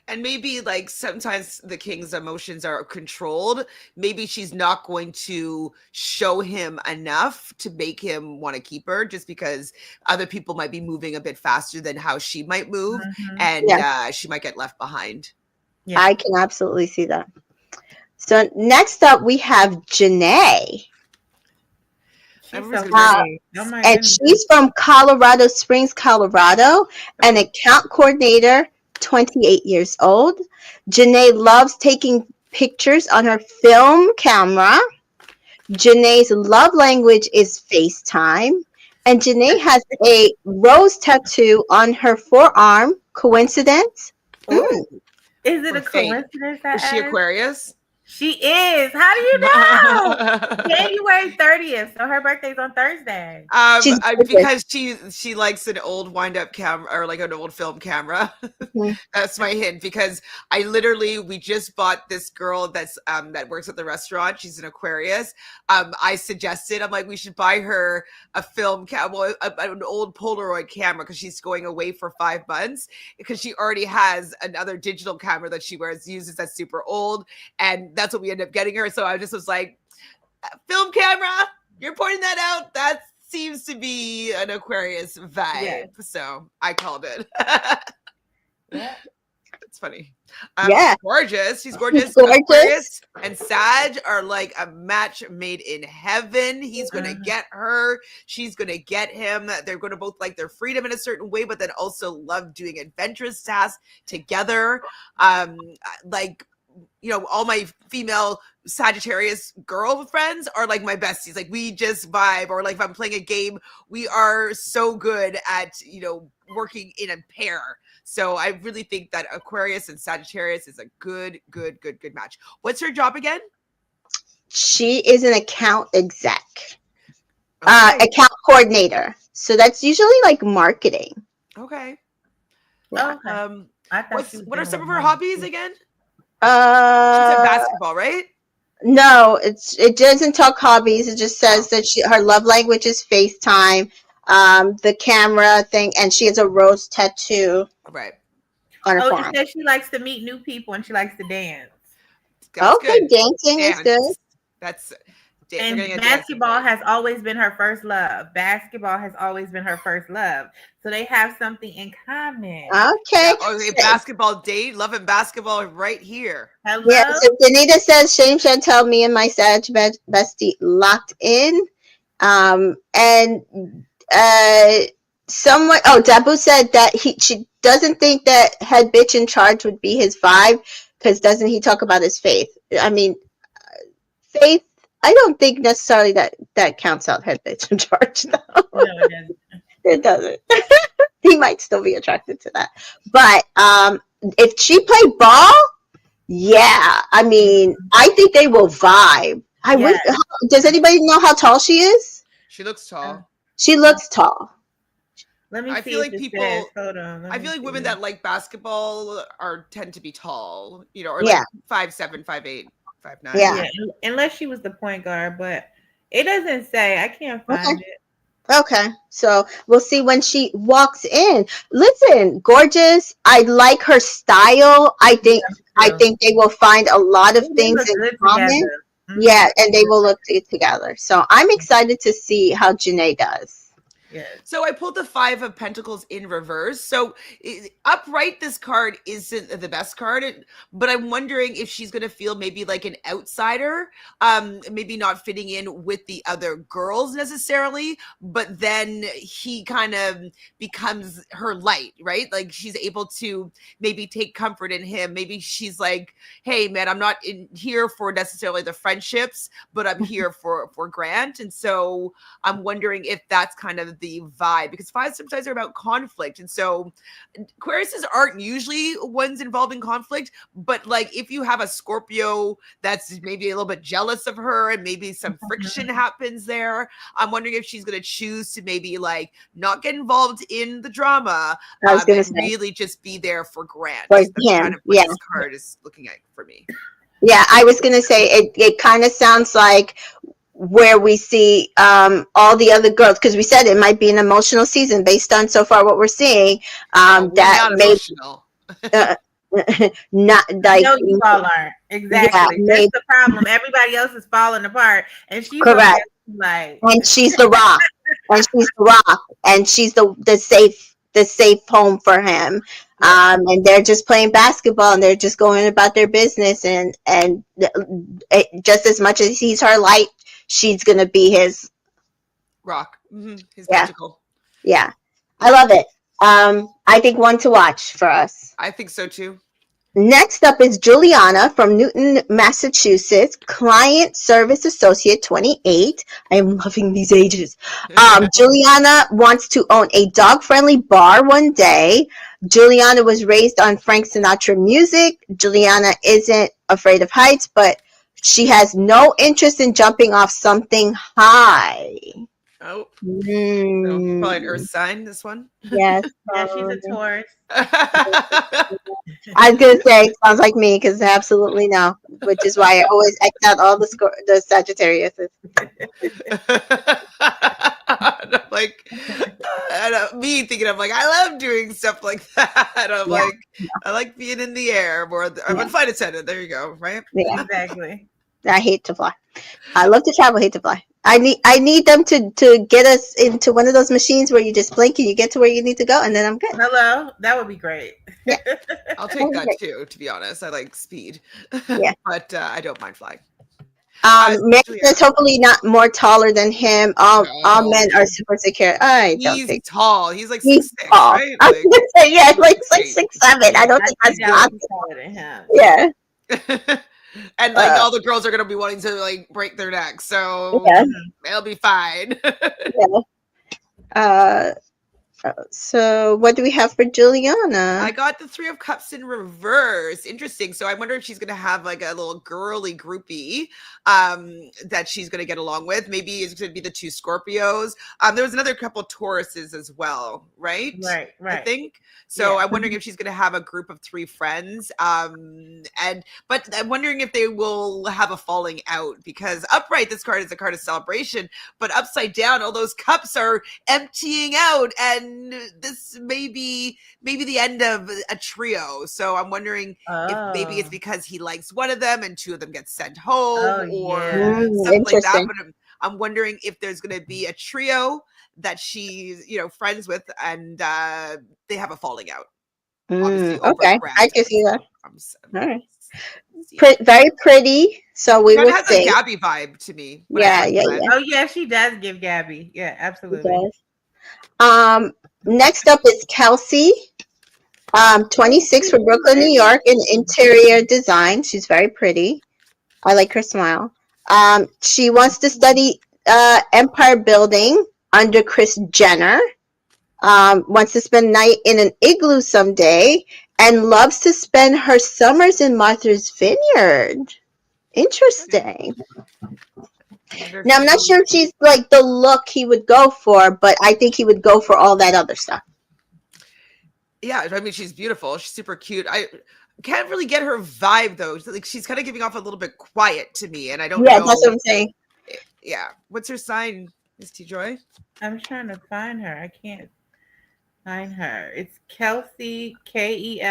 And maybe like sometimes the king's emotions are controlled. Maybe she's not going to show him enough to make him want to keep her just because other people might be moving a bit faster than how she might move, Mhm. and Yeah, she might get left behind. Yeah, I can absolutely see that. So next up, we have Janae. she's Everybody's so gonna be Uh, pretty. Oh my and goodness. she's from Colorado Springs, Colorado, an account coordinator, 28 years old. Janae loves taking pictures on her film camera. Janae's love language is FaceTime. And Janae has a rose tattoo on her forearm. Coincidence? Ooh, Mm. is it or a fate. coincidence? I Is she asked. Aquarius? She is. How do you know? January 30th. So her birthday's on Thursday. Because she likes an old wind up camera or like an old film camera. Mm-hmm. That's my hint, because we just bought this girl that's that works at the restaurant. She's an Aquarius. I suggested, I'm like, we should buy her a film camera, an old Polaroid camera, because she's going away for 5 months, because she already has another digital camera that she uses that's super old, and that's what we ended up getting her. So I just was like, film camera, you're pointing that out. That seems to be an Aquarius vibe. Yeah. So I called it. Yeah. It's funny. Yeah. Gorgeous. She's gorgeous. Aquarius and Sag are like a match made in heaven. He's going to get her. She's going to get him. They're going to both like their freedom in a certain way, but then also love doing adventurous tasks together. All my female Sagittarius girlfriends are like my besties. Like, we just vibe. Or like, if I'm playing a game, we are so good at, working in a pair. So I really think that Aquarius and Sagittarius is a good match. What's her job again? She is an account exec, account coordinator. So that's usually like marketing. Okay. Yeah. What are some of her hobbies again? She said basketball, right? No, it doesn't talk hobbies. It just says that her love language is FaceTime, the camera thing, and she has a rose tattoo. Right. On her forearm. It says she likes to meet new people and she likes to dance. That's good. Dancing is good. And basketball has always been her first love. So they have something in common. Okay. Basketball date, loving basketball right here. Hello. Yeah. So Danita says, Shame Chantel, me and my Sag bestie locked in. Dabu said that she doesn't think that head bitch in charge would be his vibe, because doesn't he talk about his faith? I mean, faith, I don't think necessarily that counts out head bitch in charge, though. No, it doesn't. He might still be attracted to that. But if she played ball, yeah, I mean, I think they will vibe. Does anybody know how tall she is? She looks tall. She looks tall. Let me see. I feel like women that like basketball tend to be tall, or like 5'7", 5'8", 5'9". Yeah, unless she was the point guard, but it doesn't say. I can't find it. Okay, so we'll see when she walks in. Listen, gorgeous. I like her style. I think they will find a lot of things in common. Mm-hmm. Yeah, and they will look together. So I'm excited to see how Janae does. Yes. So I pulled the 5 of Pentacles in reverse. So upright, this card isn't the best card, but I'm wondering if she's going to feel maybe like an outsider, maybe not fitting in with the other girls necessarily, but then he kind of becomes her light, right? Like, she's able to maybe take comfort in him. Maybe she's like, hey man, I'm not in here for necessarily the friendships, but I'm here for Grant. And so I'm wondering if that's kind of the vibe, because 5s sometimes are about conflict, and so Aquariuses aren't usually ones involved in conflict, but like if you have a Scorpio that's maybe a little bit jealous of her and maybe some friction happens there, I'm wondering if she's going to choose to maybe like not get involved in the drama, and really just be there for Grant. That's kind of what this card is looking at for me. Yeah, I was going to say it kind of sounds like where we see all the other girls, because we said it might be an emotional season based on so far what we're seeing. That may not like, no, you all aren't. Exactly. Yeah, that's the problem. Everybody else is falling apart, and she's correct. Like, and she's the rock, and she's the safe home for him. And they're just playing basketball, and they're just going about their business, and just as much as he's her light, she's gonna be his rock. Mm-hmm. His magical. Yeah, I love it. I think one to watch for us. I think so too. Next up is Juliana from Newton, Massachusetts, Client Service Associate 28. I am loving these ages. Juliana wants to own a dog-friendly bar one day. Juliana was raised on Frank Sinatra music. Juliana isn't afraid of heights, but She has no interest in jumping off something high. Oh, so probably an earth sign, this one. Yes. Yeah, she's a Taurus. I was gonna say sounds like me because absolutely no, which is why I always X out all the Sagittarius. Like, me thinking, I'm like, I love doing stuff like that. I'm Yeah. like, I like being in the air more. I'm a flight attendant. There you go. Right. Yeah. Exactly. I hate to fly. I love to travel, hate to fly. I need them to get us into one of those machines where you just blink and you get to where you need to go, and then I'm good. Hello, that would be great. Yeah. I'll take that too, to be honest. I like speed. Yeah. But I don't mind flying. Mary is hopefully not more taller than him. All men are super secure. I don't He's think tall. He's like he's 6'6", tall. right? I was Like, gonna say, yeah, like great. 6'7". I don't think that's possible. taller than him. Yeah. And like all the girls are gonna be wanting to like break their necks, so Yeah. they'll be fine. Yeah. So what do we have for Juliana? I got the 3 of Cups in reverse. Interesting. So I wonder if she's gonna have like a little girly groupie that she's gonna get along with. Maybe it's gonna be the 2 Scorpios. There was another couple Tauruses as well, right? Right. I think. So I'm wondering if she's gonna have a group of 3 friends. But I'm wondering if they will have a falling out, because upright, this card is a card of celebration, but upside down, all those cups are emptying out, and this may be the end of a trio. So I'm wondering if maybe it's because he likes one of them and 2 of them get sent home, or something like that. But I'm wondering if there's going to be a trio that she's friends with, and they have a falling out. Okay, I can see that. All right. Very pretty. So we will has see. a Gabby vibe to me. Yeah. Oh yeah, she does give Gabby. Yeah, absolutely. Next up is Kelsey. 26 from Brooklyn, New York, in interior design. She's very pretty. I like her smile. She wants to study empire building under Kris Jenner. Wants to spend night in an igloo someday, and loves to spend her summers in Martha's Vineyard. Interesting. Now, I'm not sure if she's like the look he would go for, but I think he would go for all that other stuff. Yeah, I mean, she's beautiful. She's super cute. I can't really get her vibe, though. Like, she's kind of giving off a little bit quiet to me, and I don't know. Yeah, that's what I'm saying. Yeah. What's her sign, Miss T. Joy? I'm trying to find her. I can't find her. It's Kelsey, Kelsey.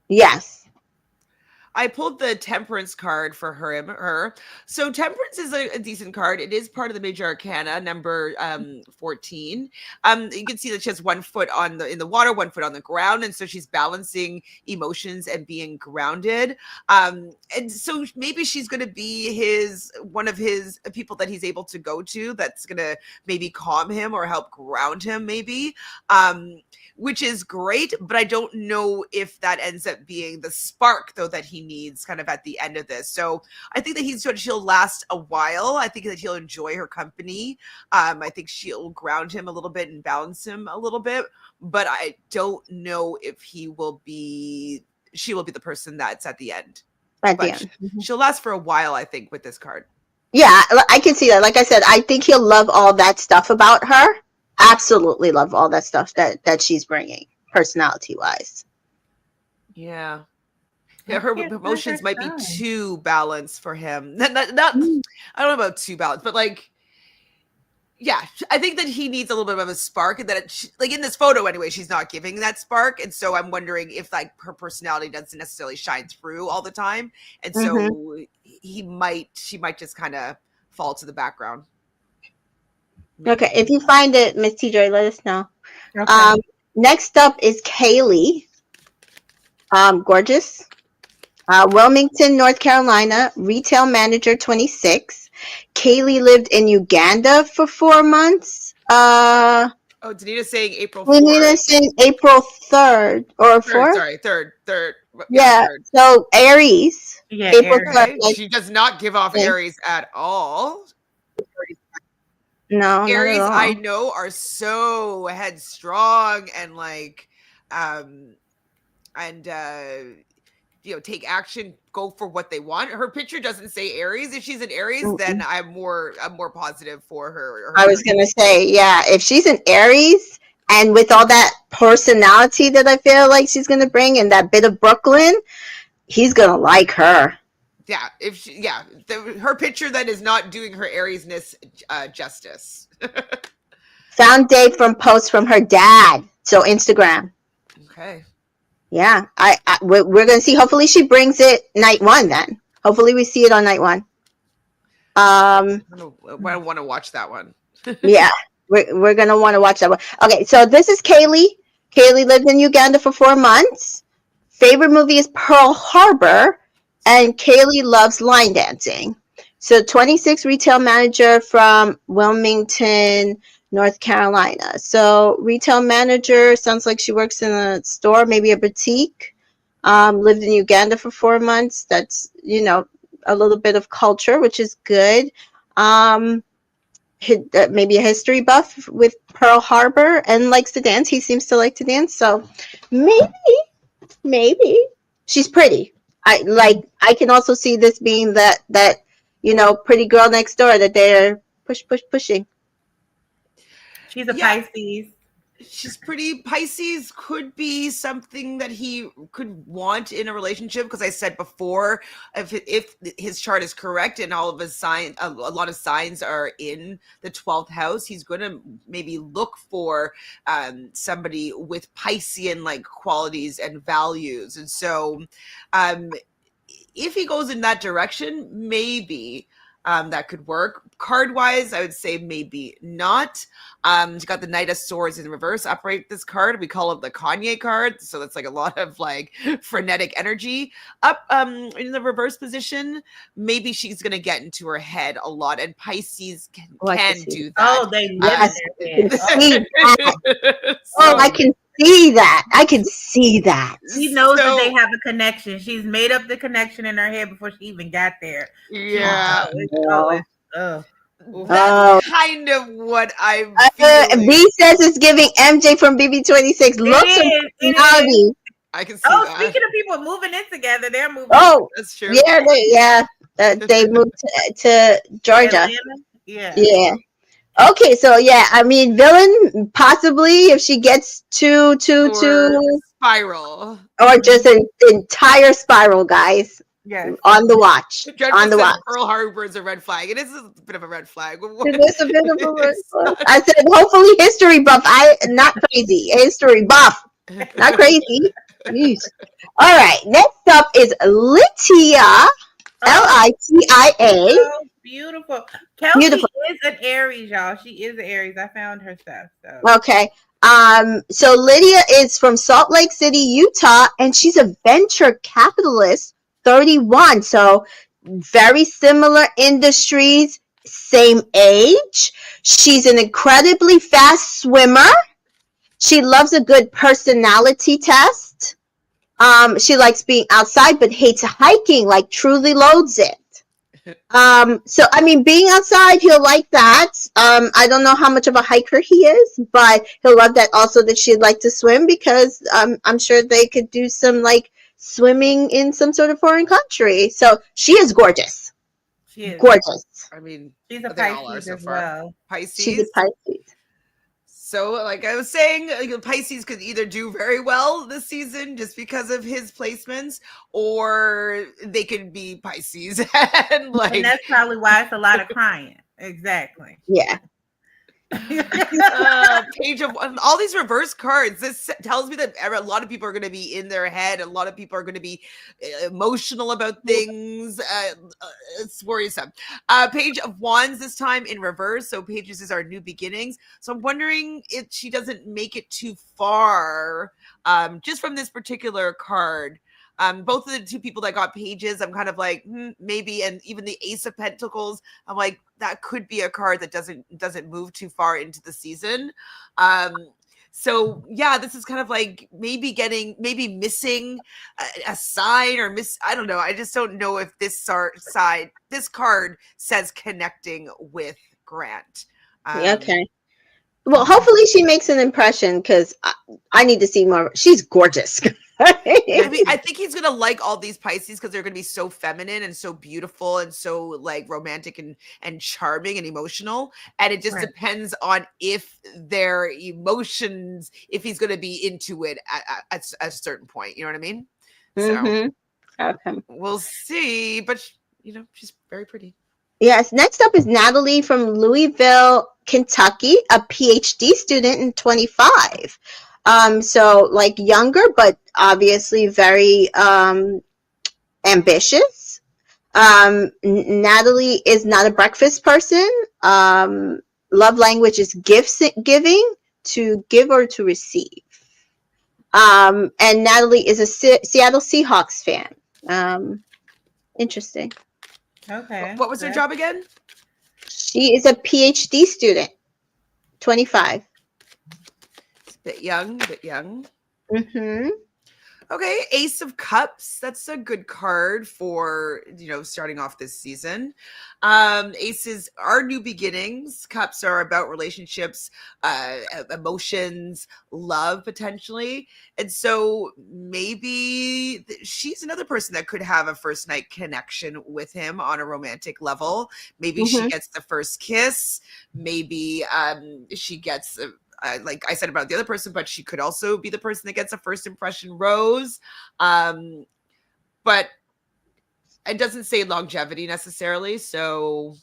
Yes. I pulled the Temperance card for her. So Temperance is a decent card. It is part of the Major Arcana, number 14. You can see that she has 1 foot in the water, 1 foot on the ground, and so she's balancing emotions and being grounded. And so maybe she's going to be one of his people that he's able to go to. That's going to maybe calm him or help ground him, maybe. Which is great, but I don't know if that ends up being the spark, though, that he needs kind of at the end of this. So I think that she'll last a while. I think that he'll enjoy her company. I think she'll ground him a little bit and balance him a little bit, but I don't know if she will be the person that's at the end. She'll last for a while, I think, with this card. Yeah, I can see that. Like I said, I think he'll love all that stuff about her. Absolutely love all that stuff that she's bringing, personality wise. Yeah, her emotions might be too balanced for him. Not I don't know about too balanced, but like, yeah, I think that he needs a little bit of a spark, and that like in this photo anyway, she's not giving that spark, and so I'm wondering if like her personality doesn't necessarily shine through all the time, and so she might just kind of fall to the background. Okay, if you find it, Miss TJ, let us know. Okay. Next up is Kaylee. Gorgeous. Wilmington, North Carolina, retail manager, 26. Kaylee lived in Uganda for 4 months. Danita's saying April 4th. Danita's saying April 3rd or 4th? Sorry, 3rd. Yeah, 3rd. So Aries. Yeah, April Aries. 3rd. Like, she does not give off Aries at all. No, Aries, not at all. I know, are so headstrong and like, take action, go for what they want. Her picture doesn't say Aries. If she's an Aries, then I'm more positive for her. I was gonna say, yeah, if she's an Aries and with all that personality that I feel like she's gonna bring and that bit of Brooklyn, he's gonna like her. Yeah, her picture then is not doing her Ariesness justice. Found date from post from her dad, so Instagram. Okay. Yeah, we're gonna see. Hopefully, she brings it night one. Then, hopefully, we see it on night one. I want to watch that one. Yeah, we're gonna want to watch that one. Okay, so this is Kaylee. Kaylee lived in Uganda for 4 months. Favorite movie is Pearl Harbor, and Kaylee loves line dancing. So 26 retail manager from Wilmington, North Carolina. So retail manager sounds like she works in a store, maybe a boutique. Lived in Uganda for 4 months. That's, a little bit of culture, which is good. Maybe a history buff with Pearl Harbor and likes to dance. He seems to like to dance. So maybe she's pretty. I can also see this being that pretty girl next door that they're pushing. She's a Pisces. She's pretty. Pisces could be something that he could want in a relationship, because I said before, if his chart is correct and all of his signs, a lot of signs are in the 12th house, he's going to maybe look for somebody with Piscean like qualities and values. And so if he goes in that direction, maybe that could work. Card wise, I would say maybe not. He's got the Knight of Swords in reverse. Upright this card, we call it the Kanye card. So that's like a lot of like frenetic energy. Up in the reverse position, maybe she's gonna get into her head a lot, and Pisces can do that. Oh, they live in their head. I can see that. I can see that. She knows that they have a connection. She's made up the connection in her head before she even got there. Yeah. That's kind of what I'm feeling. B says it's giving MJ from BB26. Looks of personality. I can see that. Speaking of people moving in together, they're moving. Oh, that's true. Yeah, they moved to Georgia. Atlanta? Yeah. Okay, so I mean, villain possibly if she gets to spiral, or just an entire spiral, guys. Yeah, on the watch. On the watch. Pearl Harbor is a red flag. It is a bit of a red flag. It is a bit of a red flag. I said, hopefully history buff. Not crazy. History buff. Not crazy. Jeez. All right. Next up is Litia. Litia. Oh, beautiful. Kelsey is an Aries, y'all. She is an Aries. I found her stuff. So. Okay. So Lydia is from Salt Lake City, Utah, and she's a venture capitalist. 31, so very similar industries, same age. She's an incredibly fast swimmer. She loves a good personality test. She likes being outside but hates hiking, like truly loathes it. So I mean, being outside, he'll like that. I don't know how much of a hiker he is, but he'll love that also that she'd like to swim, because I'm sure they could do some like swimming in some sort of foreign country. So she is gorgeous. She is gorgeous. I mean, she's a Pisces as well. Pisces. She's a Pisces. So, like I was saying, Pisces could either do very well this season just because of his placements, or they could be Pisces and that's probably why it's a lot of crying. Exactly. Yeah. Page of all these reverse cards. This tells me that a lot of people are going to be in their head. A lot of people are going to be emotional about things. It's worrisome. Page of Wands this time in reverse. So pages is our new beginnings. So I'm wondering if she doesn't make it too far, just from this particular card. Both of the two people that got pages, I'm kind of like, maybe, and even the Ace of Pentacles, I'm like, that could be a card that doesn't move too far into the season. So yeah, this is kind of like maybe missing a sign or I don't know. I just don't know if this card says connecting with Grant. Okay. Well, hopefully she makes an impression because I need to see more. She's gorgeous. I mean, I think he's gonna like all these Pisces because they're gonna be so feminine and so beautiful and so like romantic and charming and emotional. And it just Right. depends on if their emotions, if he's gonna be into it at a certain point. You know what I mean? So Mm-hmm. Okay. we'll see. But you know, she's very pretty. Yes. Next up is Natalie from Louisville, Kentucky, a PhD student in 25. So like younger, but obviously very ambitious. Natalie is not a breakfast person. Love language is giving, to give or to receive. And Natalie is a Seattle Seahawks fan. Interesting. Okay. What was her job again? She is a PhD student, 25. It's a bit young, a bit young. Mm-hmm. Okay, Ace of Cups. That's a good card for, you know, starting off this season. Aces are new beginnings. Cups are about relationships, emotions, love potentially. And so maybe she's another person that could have a first night connection with him on a romantic level. Maybe she gets the first kiss. Maybe she gets like I said about the other person, but she could also be the person that gets a first impression rose. But it doesn't say longevity necessarily. So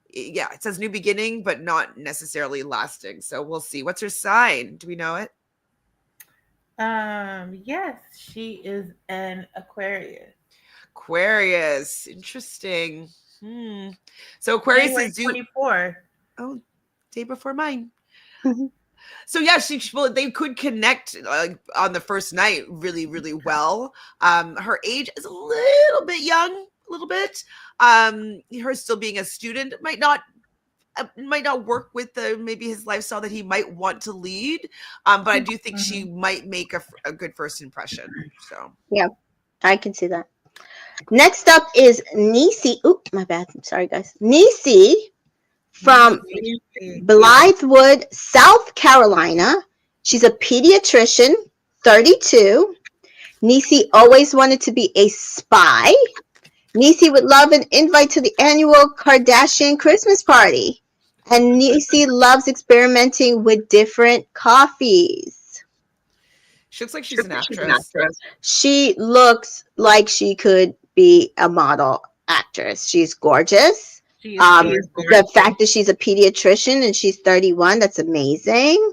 yeah, it says new beginning, but not necessarily lasting. So we'll see. What's her sign? Do we know it? Yes, she is an Aquarius. Aquarius. Interesting. So Aquarius January is due. 24. Oh, day before mine. So yeah, well, they could connect on the first night really, really well. Her age is a little bit young, a little bit. Her still being a student might not work with maybe his lifestyle that he might want to lead. But I do think she might make a good first impression. So yeah, I can see that. Next up is Nisi. Oop, my bad. Sorry, guys. Nisi from Blythewood, South Carolina. She's a pediatrician, 32. Nisi always wanted to be a spy. Nisi would love an invite to the annual Kardashian Christmas party. And Nisi loves experimenting with different coffees. she looks like she's an actress. She looks like she could be a model actress. She's gorgeous. The fact that she's a pediatrician and she's 31, that's amazing.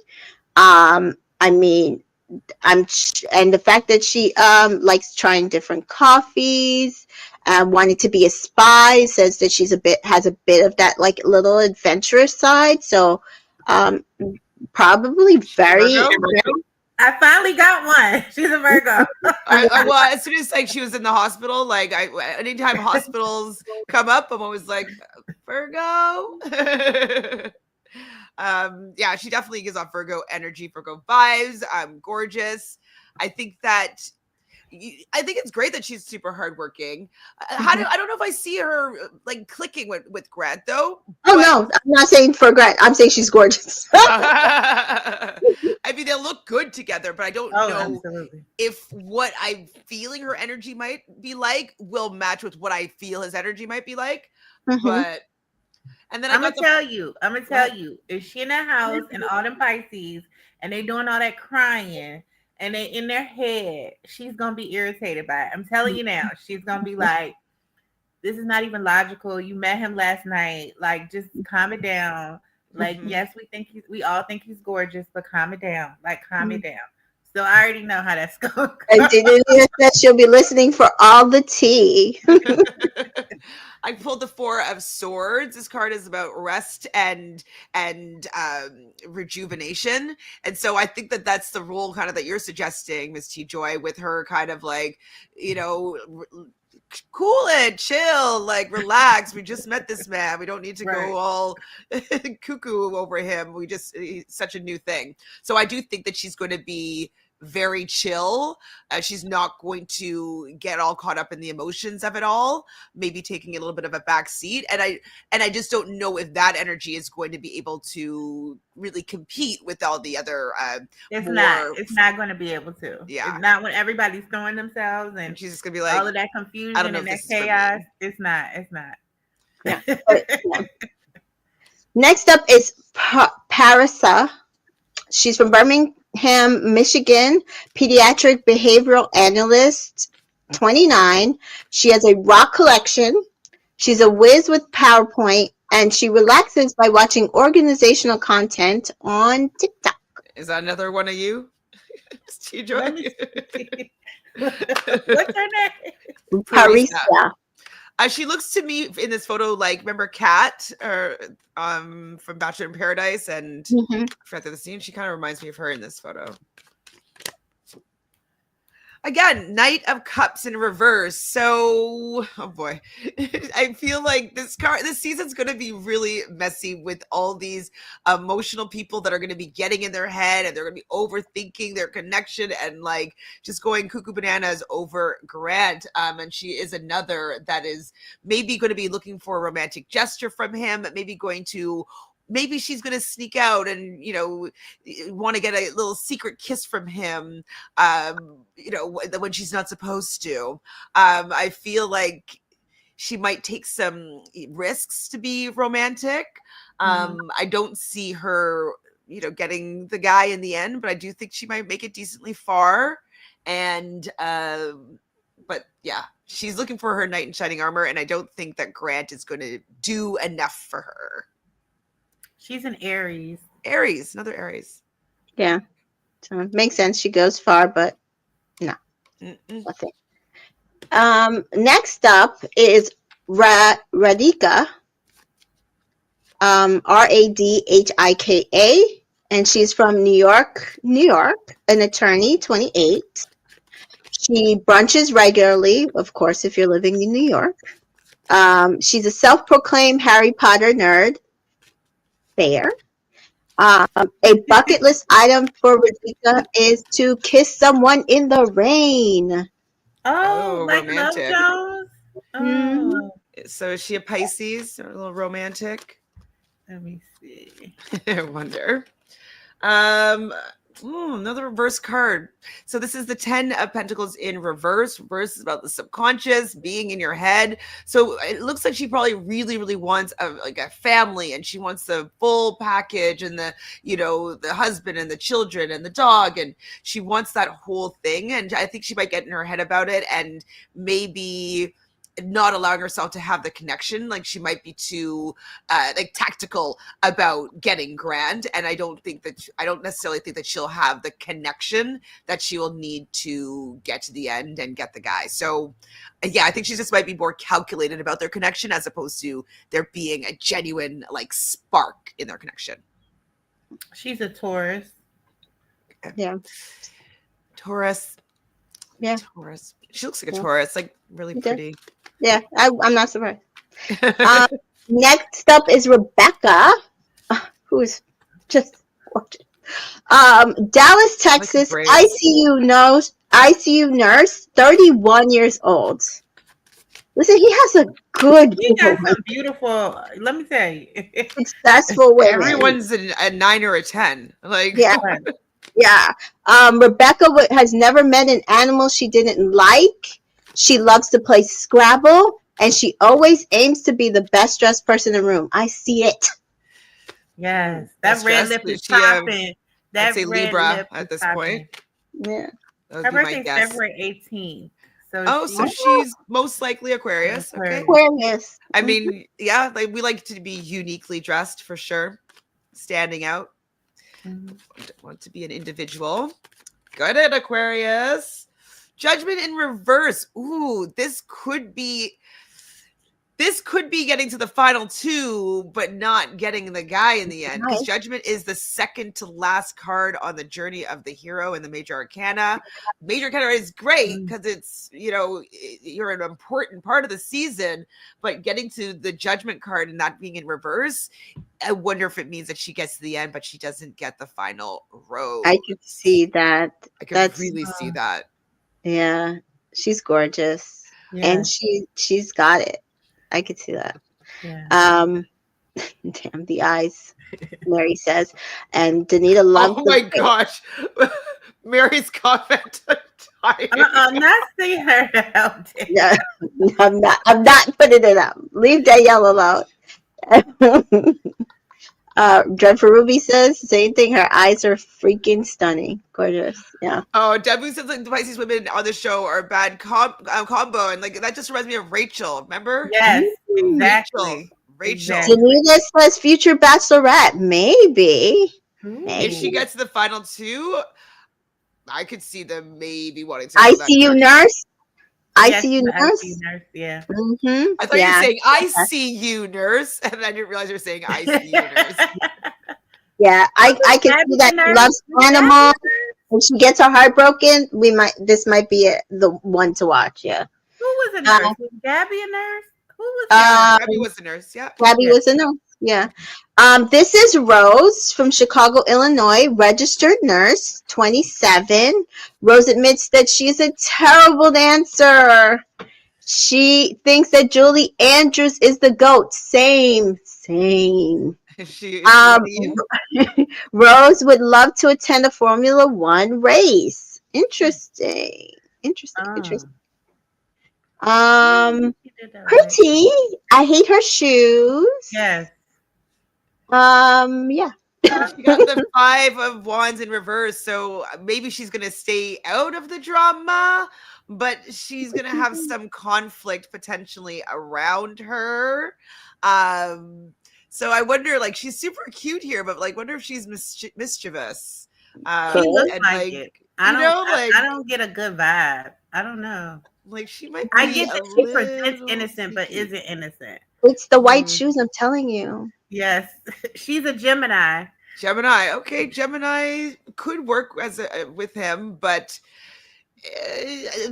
I mean, and the fact that she likes trying different coffees, wanting to be a spy, says that has a bit of that like little adventurous side. So probably very. I finally got one. She's a Virgo. Well, as soon as like she was in the hospital, like anytime hospitals come up, I'm always like Virgo. Yeah, she definitely gives off Virgo energy, Virgo vibes. Gorgeous. I think it's great that she's super hardworking. I don't know if I see her like clicking with Grant though. Oh no, I'm not saying for Grant. I'm saying she's gorgeous. I mean, they look good together, but I don't know if what I'm feeling her energy might be like will match with what I feel his energy might be like. But and then I'm gonna tell you, if she in that house and all them Pisces and they doing all that crying and they in their head, she's gonna be irritated by it. I'm telling you now, she's gonna be like, this is not even logical. You met him last night. Like, just calm it down. Like, yes, we all think he's gorgeous, but calm it down. Like, calm it down. So I already know how that's going. And Delia said she'll be listening for all the tea. I pulled the Four of Swords. This card is about rest and rejuvenation, and so I think that's the role kind of that you're suggesting, Miss T Joy, with her kind of like, you know, cool it, chill, like relax. We just met this man. We don't need to go all cuckoo over him. He's such a new thing. So I do think that she's going to be very chill. She's not going to get all caught up in the emotions of it all, maybe taking a little bit of a back seat. And I just don't know if that energy is going to be able to really compete with all the other it's not going to be able to. Yeah. It's not when everybody's throwing themselves and she's just gonna be like, all of that confusion and that chaos. It's not. Yeah. Yeah. Next up is Parisa. She's from Birmingham, Michigan, pediatric behavioral analyst, 29. She has a rock collection. She's a whiz with PowerPoint, and she relaxes by watching organizational content on TikTok. Is that another one of you? What's her name? Parisa. She looks to me in this photo like, remember Kat from Bachelor in Paradise and Fred the Scene? She kind of reminds me of her in this photo. Again, Knight of Cups in reverse. So, oh boy, I feel like this season's going to be really messy with all these emotional people that are going to be getting in their head and they're going to be overthinking their connection and like just going cuckoo bananas over Grant. And she is another that is maybe going to be looking for a romantic gesture from him, maybe she's going to sneak out and, want to get a little secret kiss from him, when she's not supposed to. I feel like she might take some risks to be romantic. I don't see her, getting the guy in the end, but I do think she might make it decently far. And, but yeah, she's looking for her knight in shining armor. And I don't think that Grant is going to do enough for her. She's an Aries. Another Aries. Yeah. So it makes sense. She goes far, but no. Nothing. Next up is Radhika. Radhika. And she's from New York, an attorney, 28. She brunches regularly, of course, if you're living in New York. She's a self-proclaimed Harry Potter nerd. Fair. A bucket list item for Radhika is to kiss someone in the rain. Oh, like romantic. Love Jones? Oh. So is she a Pisces? Or a little romantic? Let me see. I wonder. Another reverse card. So this is the 10 of Pentacles in reverse. Reverse is about the subconscious being in your head. So it looks like she probably really, really wants a family, and she wants the full package, and the husband and the children and the dog, and she wants that whole thing. And I think she might get in her head about it, and maybe not allowing herself to have the connection. Like she might be too tactical about getting Grant, and I don't necessarily think that she'll have the connection that she will need to get to the end and get the guy. So yeah, I think she just might be more calculated about their connection as opposed to there being a genuine spark in their connection. She's a Taurus. Yeah. Taurus. Yeah. Taurus. She looks like a Taurus, really pretty. Yeah, I'm not surprised. Next up is Rebecca, who's just gorgeous. Dallas, Texas, ICU nurse, 31 years old. Listen, he has a good. He got some beautiful. Let me tell you, successful women. Everyone's a 9 or a 10. Yeah. Yeah. Rebecca has never met an animal she didn't like. She loves to play Scrabble, and she always aims to be the best dressed person in the room. I see it. Yes, that red lip is popping. I'd say Libra at this point. Yeah. Her birthday's February 18th. So she's most likely Aquarius. Okay. Aquarius. I mean, yeah, we like to be uniquely dressed for sure, standing out. Want to be an individual. Good at Aquarius. Judgment in reverse. Ooh, this could be this could be getting to the final two, but not getting the guy in the end, because Judgment is the second to last card on the journey of the hero in the Major Arcana. Major Arcana is great because it's, you're an important part of the season, but getting to the Judgment card and not being in reverse, I wonder if it means that she gets to the end, but she doesn't get the final rose. I could see that. I could really see that. Yeah, she's gorgeous, and she's got it. I could see that. Yeah. Damn the eyes, Mary says, and Danita loves. Oh my gosh, Mary's comment. Not seeing her out. Yeah, I'm not putting it up. Leave Danielle alone. Dreadful Ruby says same thing. Her eyes are freaking stunning, gorgeous. Yeah. Oh, Debbie says like the Pisces women on the show are a bad combo, and like that just reminds me of Rachel. Remember? Yes, exactly. Rachel. Danita says future Bachelorette, maybe. If she gets to the final two, I could see them maybe wanting to. I see you, nurse. I see you, nurse. Yeah. Mm-hmm. I thought you were saying I see you, nurse, and I didn't realize you were saying I see you, nurse. Yeah, I can see that she loves animals. When she gets her heart broken, this might be the one to watch. Yeah. Who was a nurse? Was Gabby a nurse? Who was Gabby was a nurse. Yeah. Gabby was a nurse. Yeah. This is Rose from Chicago, Illinois, registered nurse, 27. Rose admits that she's a terrible dancer. She thinks that Julie Andrews is the GOAT. Same. Rose would love to attend a Formula One race. Interesting. Pretty. I hate her shoes. Yes. Yeah. She got the 5 of Wands in reverse, so maybe she's gonna stay out of the drama, but she's gonna have some conflict potentially around her. So I wonder, like, she's super cute here, but like, wonder if she's mischievous. She looks like it. I don't get a good vibe. I don't know. Like, she might. I get that she presents innocent, but isn't innocent. It's the white shoes, I'm telling you. Yes, she's a Gemini. Okay, Gemini could work with him, but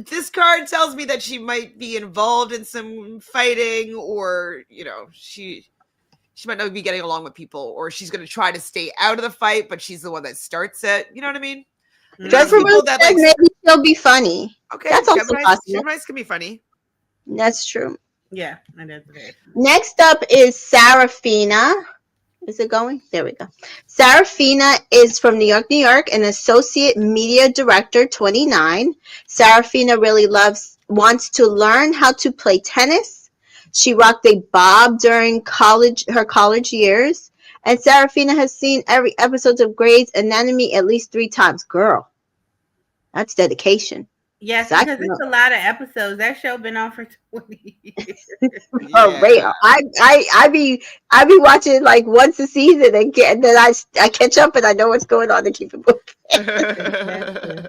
this card tells me that she might be involved in some fighting, or she might not be getting along with people, or she's going to try to stay out of the fight, but she's the one that starts it. You know what I mean? Maybe she'll be funny. Okay, that's also possible. Geminis can be funny. That's true. Yeah, it is very true. Next up is Sarafina. Is it going? There we go. Sarafina is from New York, an associate media director, 29. Sarafina really wants to learn how to play tennis. She rocked a bob during her college years. And Sarafina has seen every episode of Grey's Anatomy at least 3 times. Girl, that's dedication. Yes, because it's a lot of episodes. That show been on for 20 years. For real. I be watching like once a season, and then I catch up and I know what's going on to keep it moving.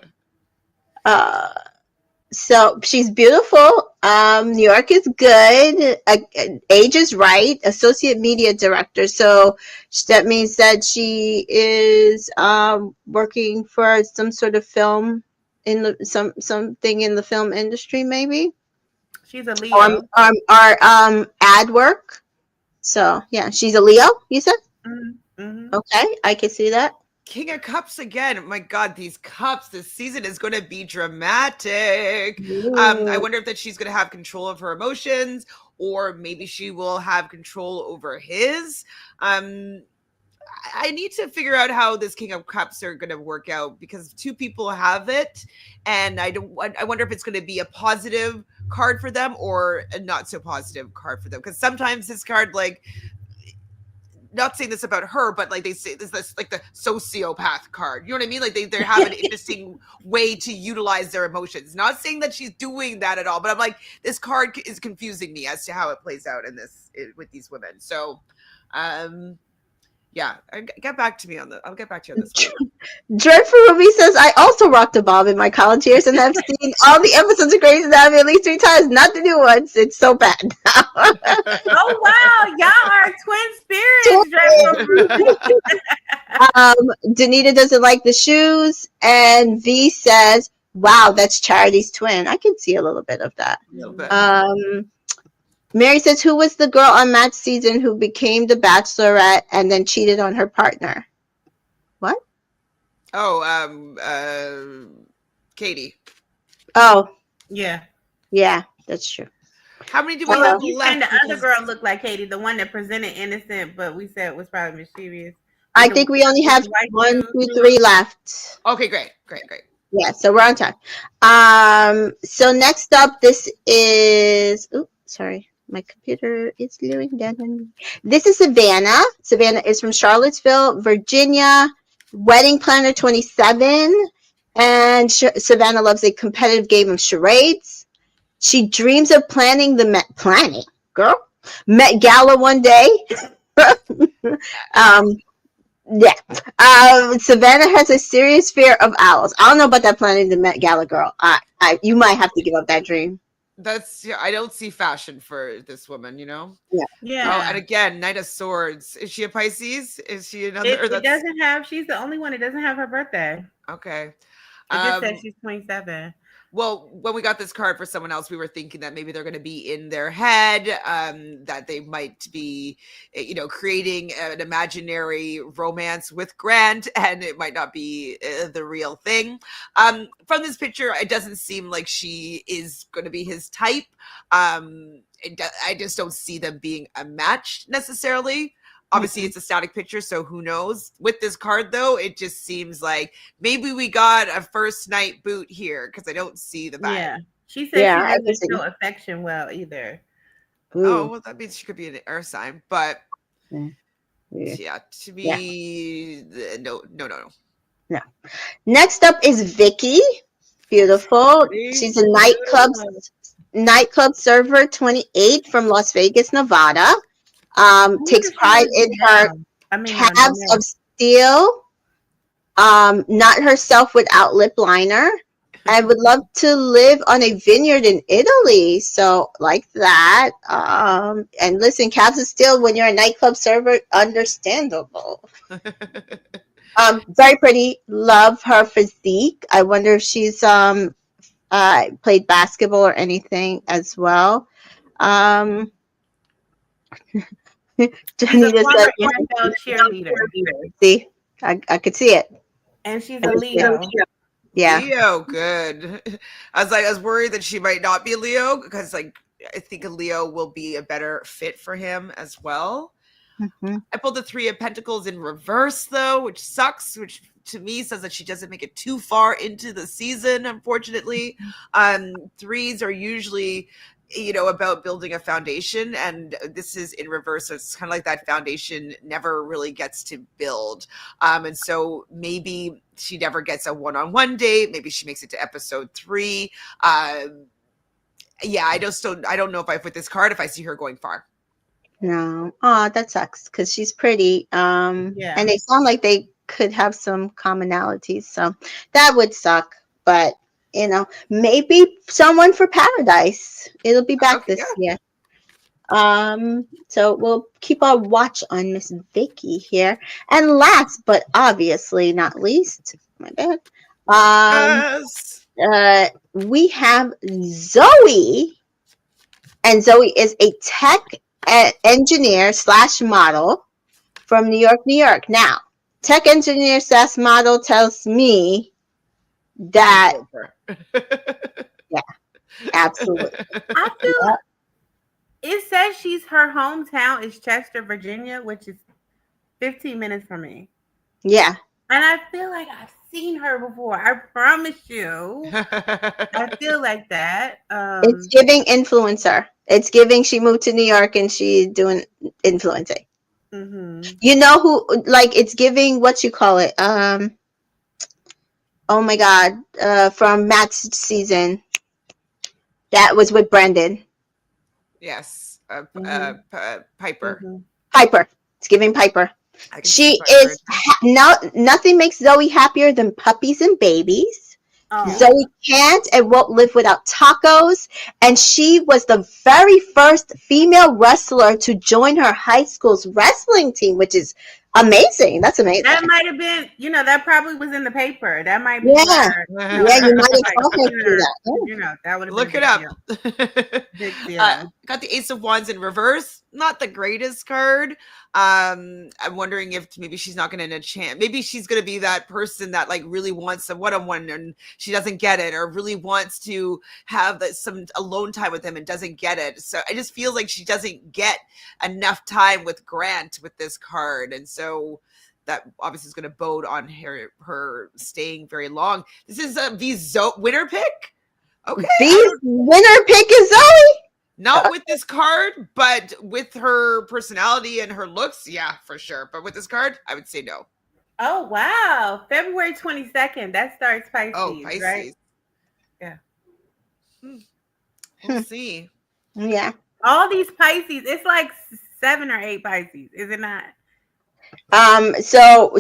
So she's beautiful. New York is good. Age is right. Associate media director. So that means that she is working for some sort of film something in the film industry, maybe. She's a Leo. Or ad work. So yeah, she's a Leo. You said. Mm-hmm. Okay, I can see that. King of Cups again. My God, these cups. This season is going to be dramatic. I wonder if she's going to have control of her emotions, or maybe she will have control over his. I need to figure out how this King of Cups are going to work out, because 2 people have it, and I wonder if it's going to be a positive card for them or a not so positive card for them. Because sometimes this card, like, not saying this about her, but like they say this like the sociopath card. You know what I mean? Like they have an interesting way to utilize their emotions. Not saying that she's doing that at all, but I'm like, this card is confusing me as to how it plays out with these women. So, Yeah, get back to me on the. I'll get back to you on this one. Dreadful Ruby says, I also rocked a bob in my college years and have seen all the episodes of Grey's Anatomy at least 3 times, not the new ones. It's so bad. Oh wow, y'all are twin spirits, Dreadful Ruby. Danita doesn't like the shoes, and V says, wow, that's Charity's twin. I can see a little bit of that. A little bit. Mary says, who was the girl on Matt's season who became the Bachelorette and then cheated on her partner? What? Oh, Katie. Oh, Yeah. yeah, that's true. How many do we Well, have you left? saying the other girl looked like Katie, the one that presented innocent, but we said was probably mischievous. I think we only have white 1, shoes. 2, 3 left. Okay, great. Yeah, so we're on time. So next up, this is, sorry, my computer is slowing down on me. This is Savannah. Savannah is from Charlottesville, Virginia, wedding planner 27. And Savannah loves a competitive game of charades. She dreams of planning the Met Gala one day. Yeah. Savannah has a serious fear of owls. I don't know about that planning the Met Gala, girl. You might have to give up that dream. I don't see fashion for this woman, Yeah. Yeah. Oh, and again, Knight of Swords. Is she a Pisces? Is she another? It doesn't have. She's the only one that doesn't have her birthday. Okay. It just says she's 27. Well, when we got this card for someone else, we were thinking that maybe they're going to be in their head, that they might be, creating an imaginary romance with Grant, and it might not be the real thing. From this picture, it doesn't seem like she is going to be his type. I just don't see them being a match necessarily. Obviously, it's a static picture, so who knows? With this card, though, it just seems like maybe we got a first night boot here because I don't see the vibe. Yeah. She said she doesn't show affection well either. Ooh. Oh, well, that means she could be an air sign. But yeah, to me, no. Next up is Vicky. Beautiful. She's a nightclub server 28 from Las Vegas, Nevada. Takes pride in her calves of steel, not herself without lip liner, and would love to live on a vineyard in Italy. So like that. And listen, calves of steel when you're a nightclub server, understandable. Very pretty. Love her physique. I wonder if she's played basketball or anything as well. She's a former NFL cheerleader. See, I could see it. And she's a Leo. Yeah. Leo, good. I was worried that she might not be Leo because I think a Leo will be a better fit for him as well. Mm-hmm. I pulled the 3 of Pentacles in reverse though, which sucks, which to me says that she doesn't make it too far into the season, unfortunately. 3s are usually about building a foundation, and this is in reverse, so it's kind of like that foundation never really gets to build, and so maybe she never gets a one-on-one date. Maybe she makes it to episode 3. I don't know if I put this card if I see her going far. No. Oh, that sucks because she's pretty, and they sound like they could have some commonalities, so that would suck. But maybe someone for Paradise. It'll be back this year. So we'll keep our watch on Miss Vicky here. And last but obviously not least, my bad. We have Zoe. And Zoe is a tech engineer / model from New York, New York. Now, tech engineer / model tells me that absolutely. I feel it says her hometown is Chester, Virginia, which is 15 minutes from me. Yeah. And I feel like I've seen her before. I promise you. I feel like that. It's giving influencer. It's giving she moved to New York and she's doing influencing. Mm-hmm. You know who, it's giving, what you call it? Oh my God, from Matt's season. That was with Brendan. Yes. Piper. Mm-hmm. Piper. It's giving Piper. I can see She why is nothing makes Zoe happier than puppies and babies. Oh. Zoe can't and won't live without tacos. And she was the very first female wrestler to join her high school's wrestling team, which is amazing. That's amazing. That might have been, that probably was in the paper. That might be Yeah. where, Yeah, you might have like, also through that. Yeah. that would have Look been it a up. big deal. Got the Ace of Wands in reverse. Not the greatest card. I'm wondering if maybe she's not going to enchant. Maybe she's going to be that person that like really wants a one-on-one and she doesn't get it, or really wants to have some alone time with him and doesn't get it. So I just feel like she doesn't get enough time with Grant with this card, and so that obviously is going to bode on her staying very long. This is the winner pick. Okay, V's winner pick is Zoe. Not with this card, but with her personality and her looks, yeah, for sure. But with this card, I would say no. Oh, wow. February 22nd. That starts Pisces, Pisces. right? Yeah. We'll see. Yeah. All these Pisces, it's like 7 or 8 Pisces, is it not? So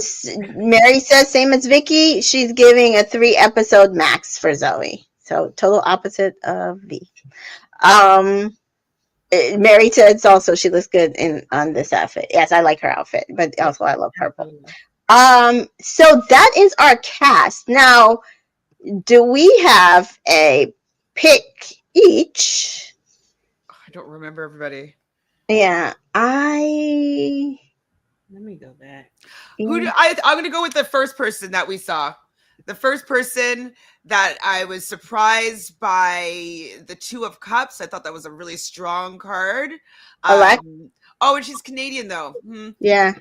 Mary says same as Vicky. She's giving a 3-episode max for Zoe. So total opposite of V. Mary says also she looks good on this outfit. Yes, I like her outfit, but also I love purple. So that is our cast. Now, do we have a pick each? I don't remember everybody. Yeah, let me go back. I'm going to go with the first person that we saw. The first person that I was surprised by the 2 of Cups. I thought that was a really strong card. And she's Canadian though. Yeah.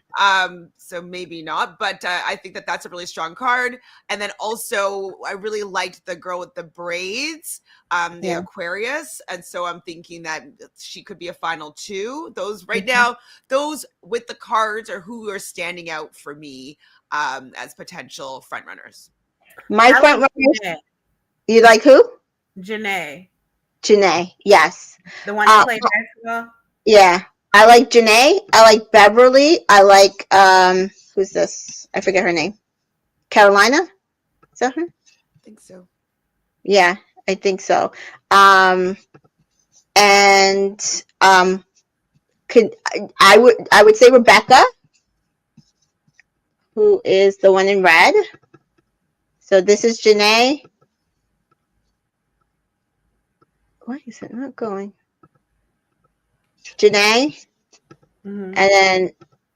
So maybe not, but I think that that's a really strong card. And then also I really liked the girl with the braids, the Aquarius. And so I'm thinking that she could be a final 2. Those right now, those with the cards are who are standing out for me as potential front runners. My front runners. You like who? Janae, yes. the one who played basketball. Yeah, I like Janae. I like Beverly. I like who's this? I forget her name. Carolina? Is that her? I think so. Yeah, I think so. I would say Rebecca, who is the one in red. So this is Janae. Why is it not going? Janae. And then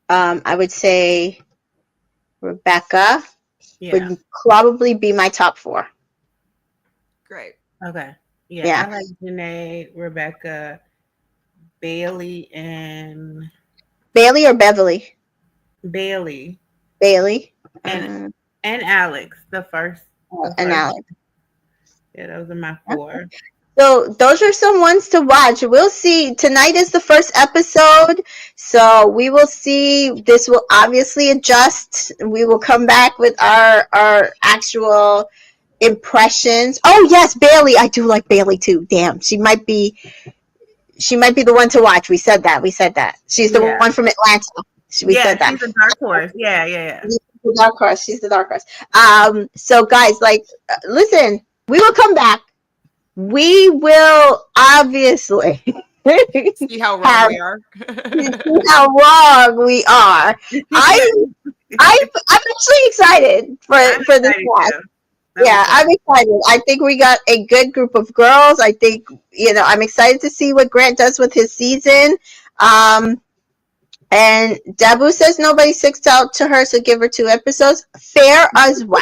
I would say Rebecca would probably be my top 4. Great. Okay. Yeah. I like Janae, Rebecca, Bailey, and Bailey or Beverly? Bailey. And Alex, the first. And Alex. Yeah, those are my 4. So those are some ones to watch. We'll see. Tonight is the first episode, so we will see. This will obviously adjust. We will come back with our actual impressions. Oh yes, Bailey. I do like Bailey too. Damn, she might be the one to watch. We said that. She's the one from Atlanta. We said that. She's a dark horse. Yeah. She's the dark horse. So guys, listen, we will come back. We will obviously see how wrong we are. See how wrong we are. I'm actually excited for this class. Yeah, I'm excited. I think we got a good group of girls. I think I'm excited to see what Grant does with his season. And Dabu says nobody sticks out to her, so give her 2 episodes. Fair as well.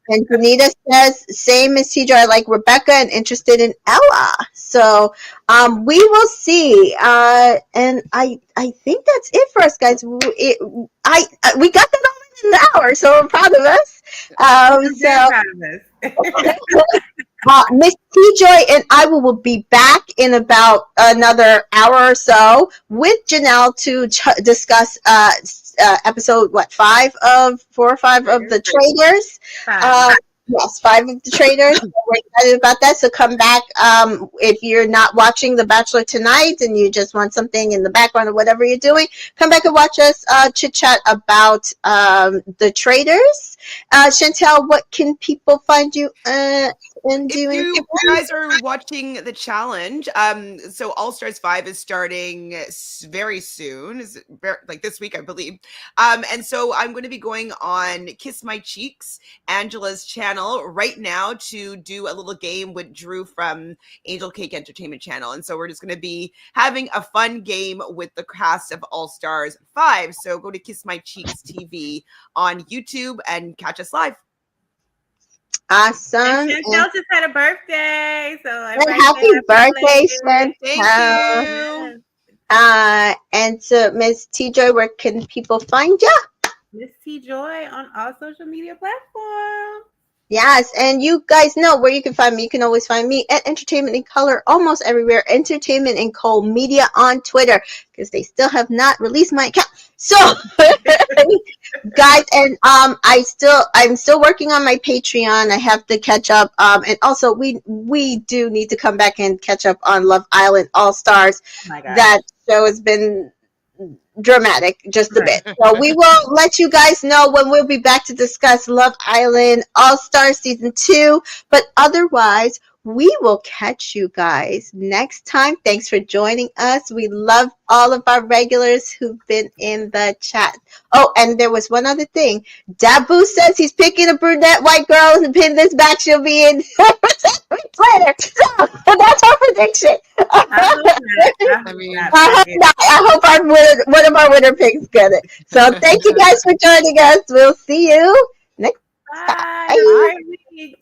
And Janita says, same as TJ, I like Rebecca and interested in Ella. So we will see. And I think that's it for us, guys. We got that all in an hour, so I'm proud of us. Miss T-Joy and I will be back in about another hour or so with Janelle to discuss episode 4 or 5 of the Traders. Yes, 5 of the traders. We're excited about that. So come back. If you're not watching The Bachelor tonight and you just want something in the background or whatever you're doing, come back and watch us chit chat about the traders. Chantel, what can people find you and do? If you guys are watching the challenge, so All Stars 5 is starting very soon, like this week, I believe. And so I'm going to be going on Kiss My Cheeks, Angela's channel, right now to do a little game with Drew from Angel Cake Entertainment Channel. And so we're just going to be having a fun game with the cast of All Stars 5. So go to Kiss My Cheeks TV on YouTube and catch us live. Awesome. And Chantel just had a birthday, so happy birthday, Chantel. Thank you. And so Miss T Joy, where can people find you? Miss T Joy on all social media platforms. Yes, and you guys know where you can find me. You can always find me at Entertainment in Color almost everywhere. Entertainment in Cole Media on Twitter, because they still have not released my account. So, guys, and I'm still working on my Patreon. I have to catch up. And also we do need to come back and catch up on Love Island All Stars. Oh my God. That show has been dramatic just a bit. So we will let you guys know when we'll be back to discuss Love Island All Stars Season 2. But otherwise, we will catch you guys next time. Thanks for joining us. We love all of our regulars who've been in the chat. Oh, and there was one other thing. Dabu says he's picking a brunette white girl and pin this back. She'll be in later. So that's our prediction. I hope our one of our winner picks get it. So thank you guys for joining us. We'll see you next time. Bye.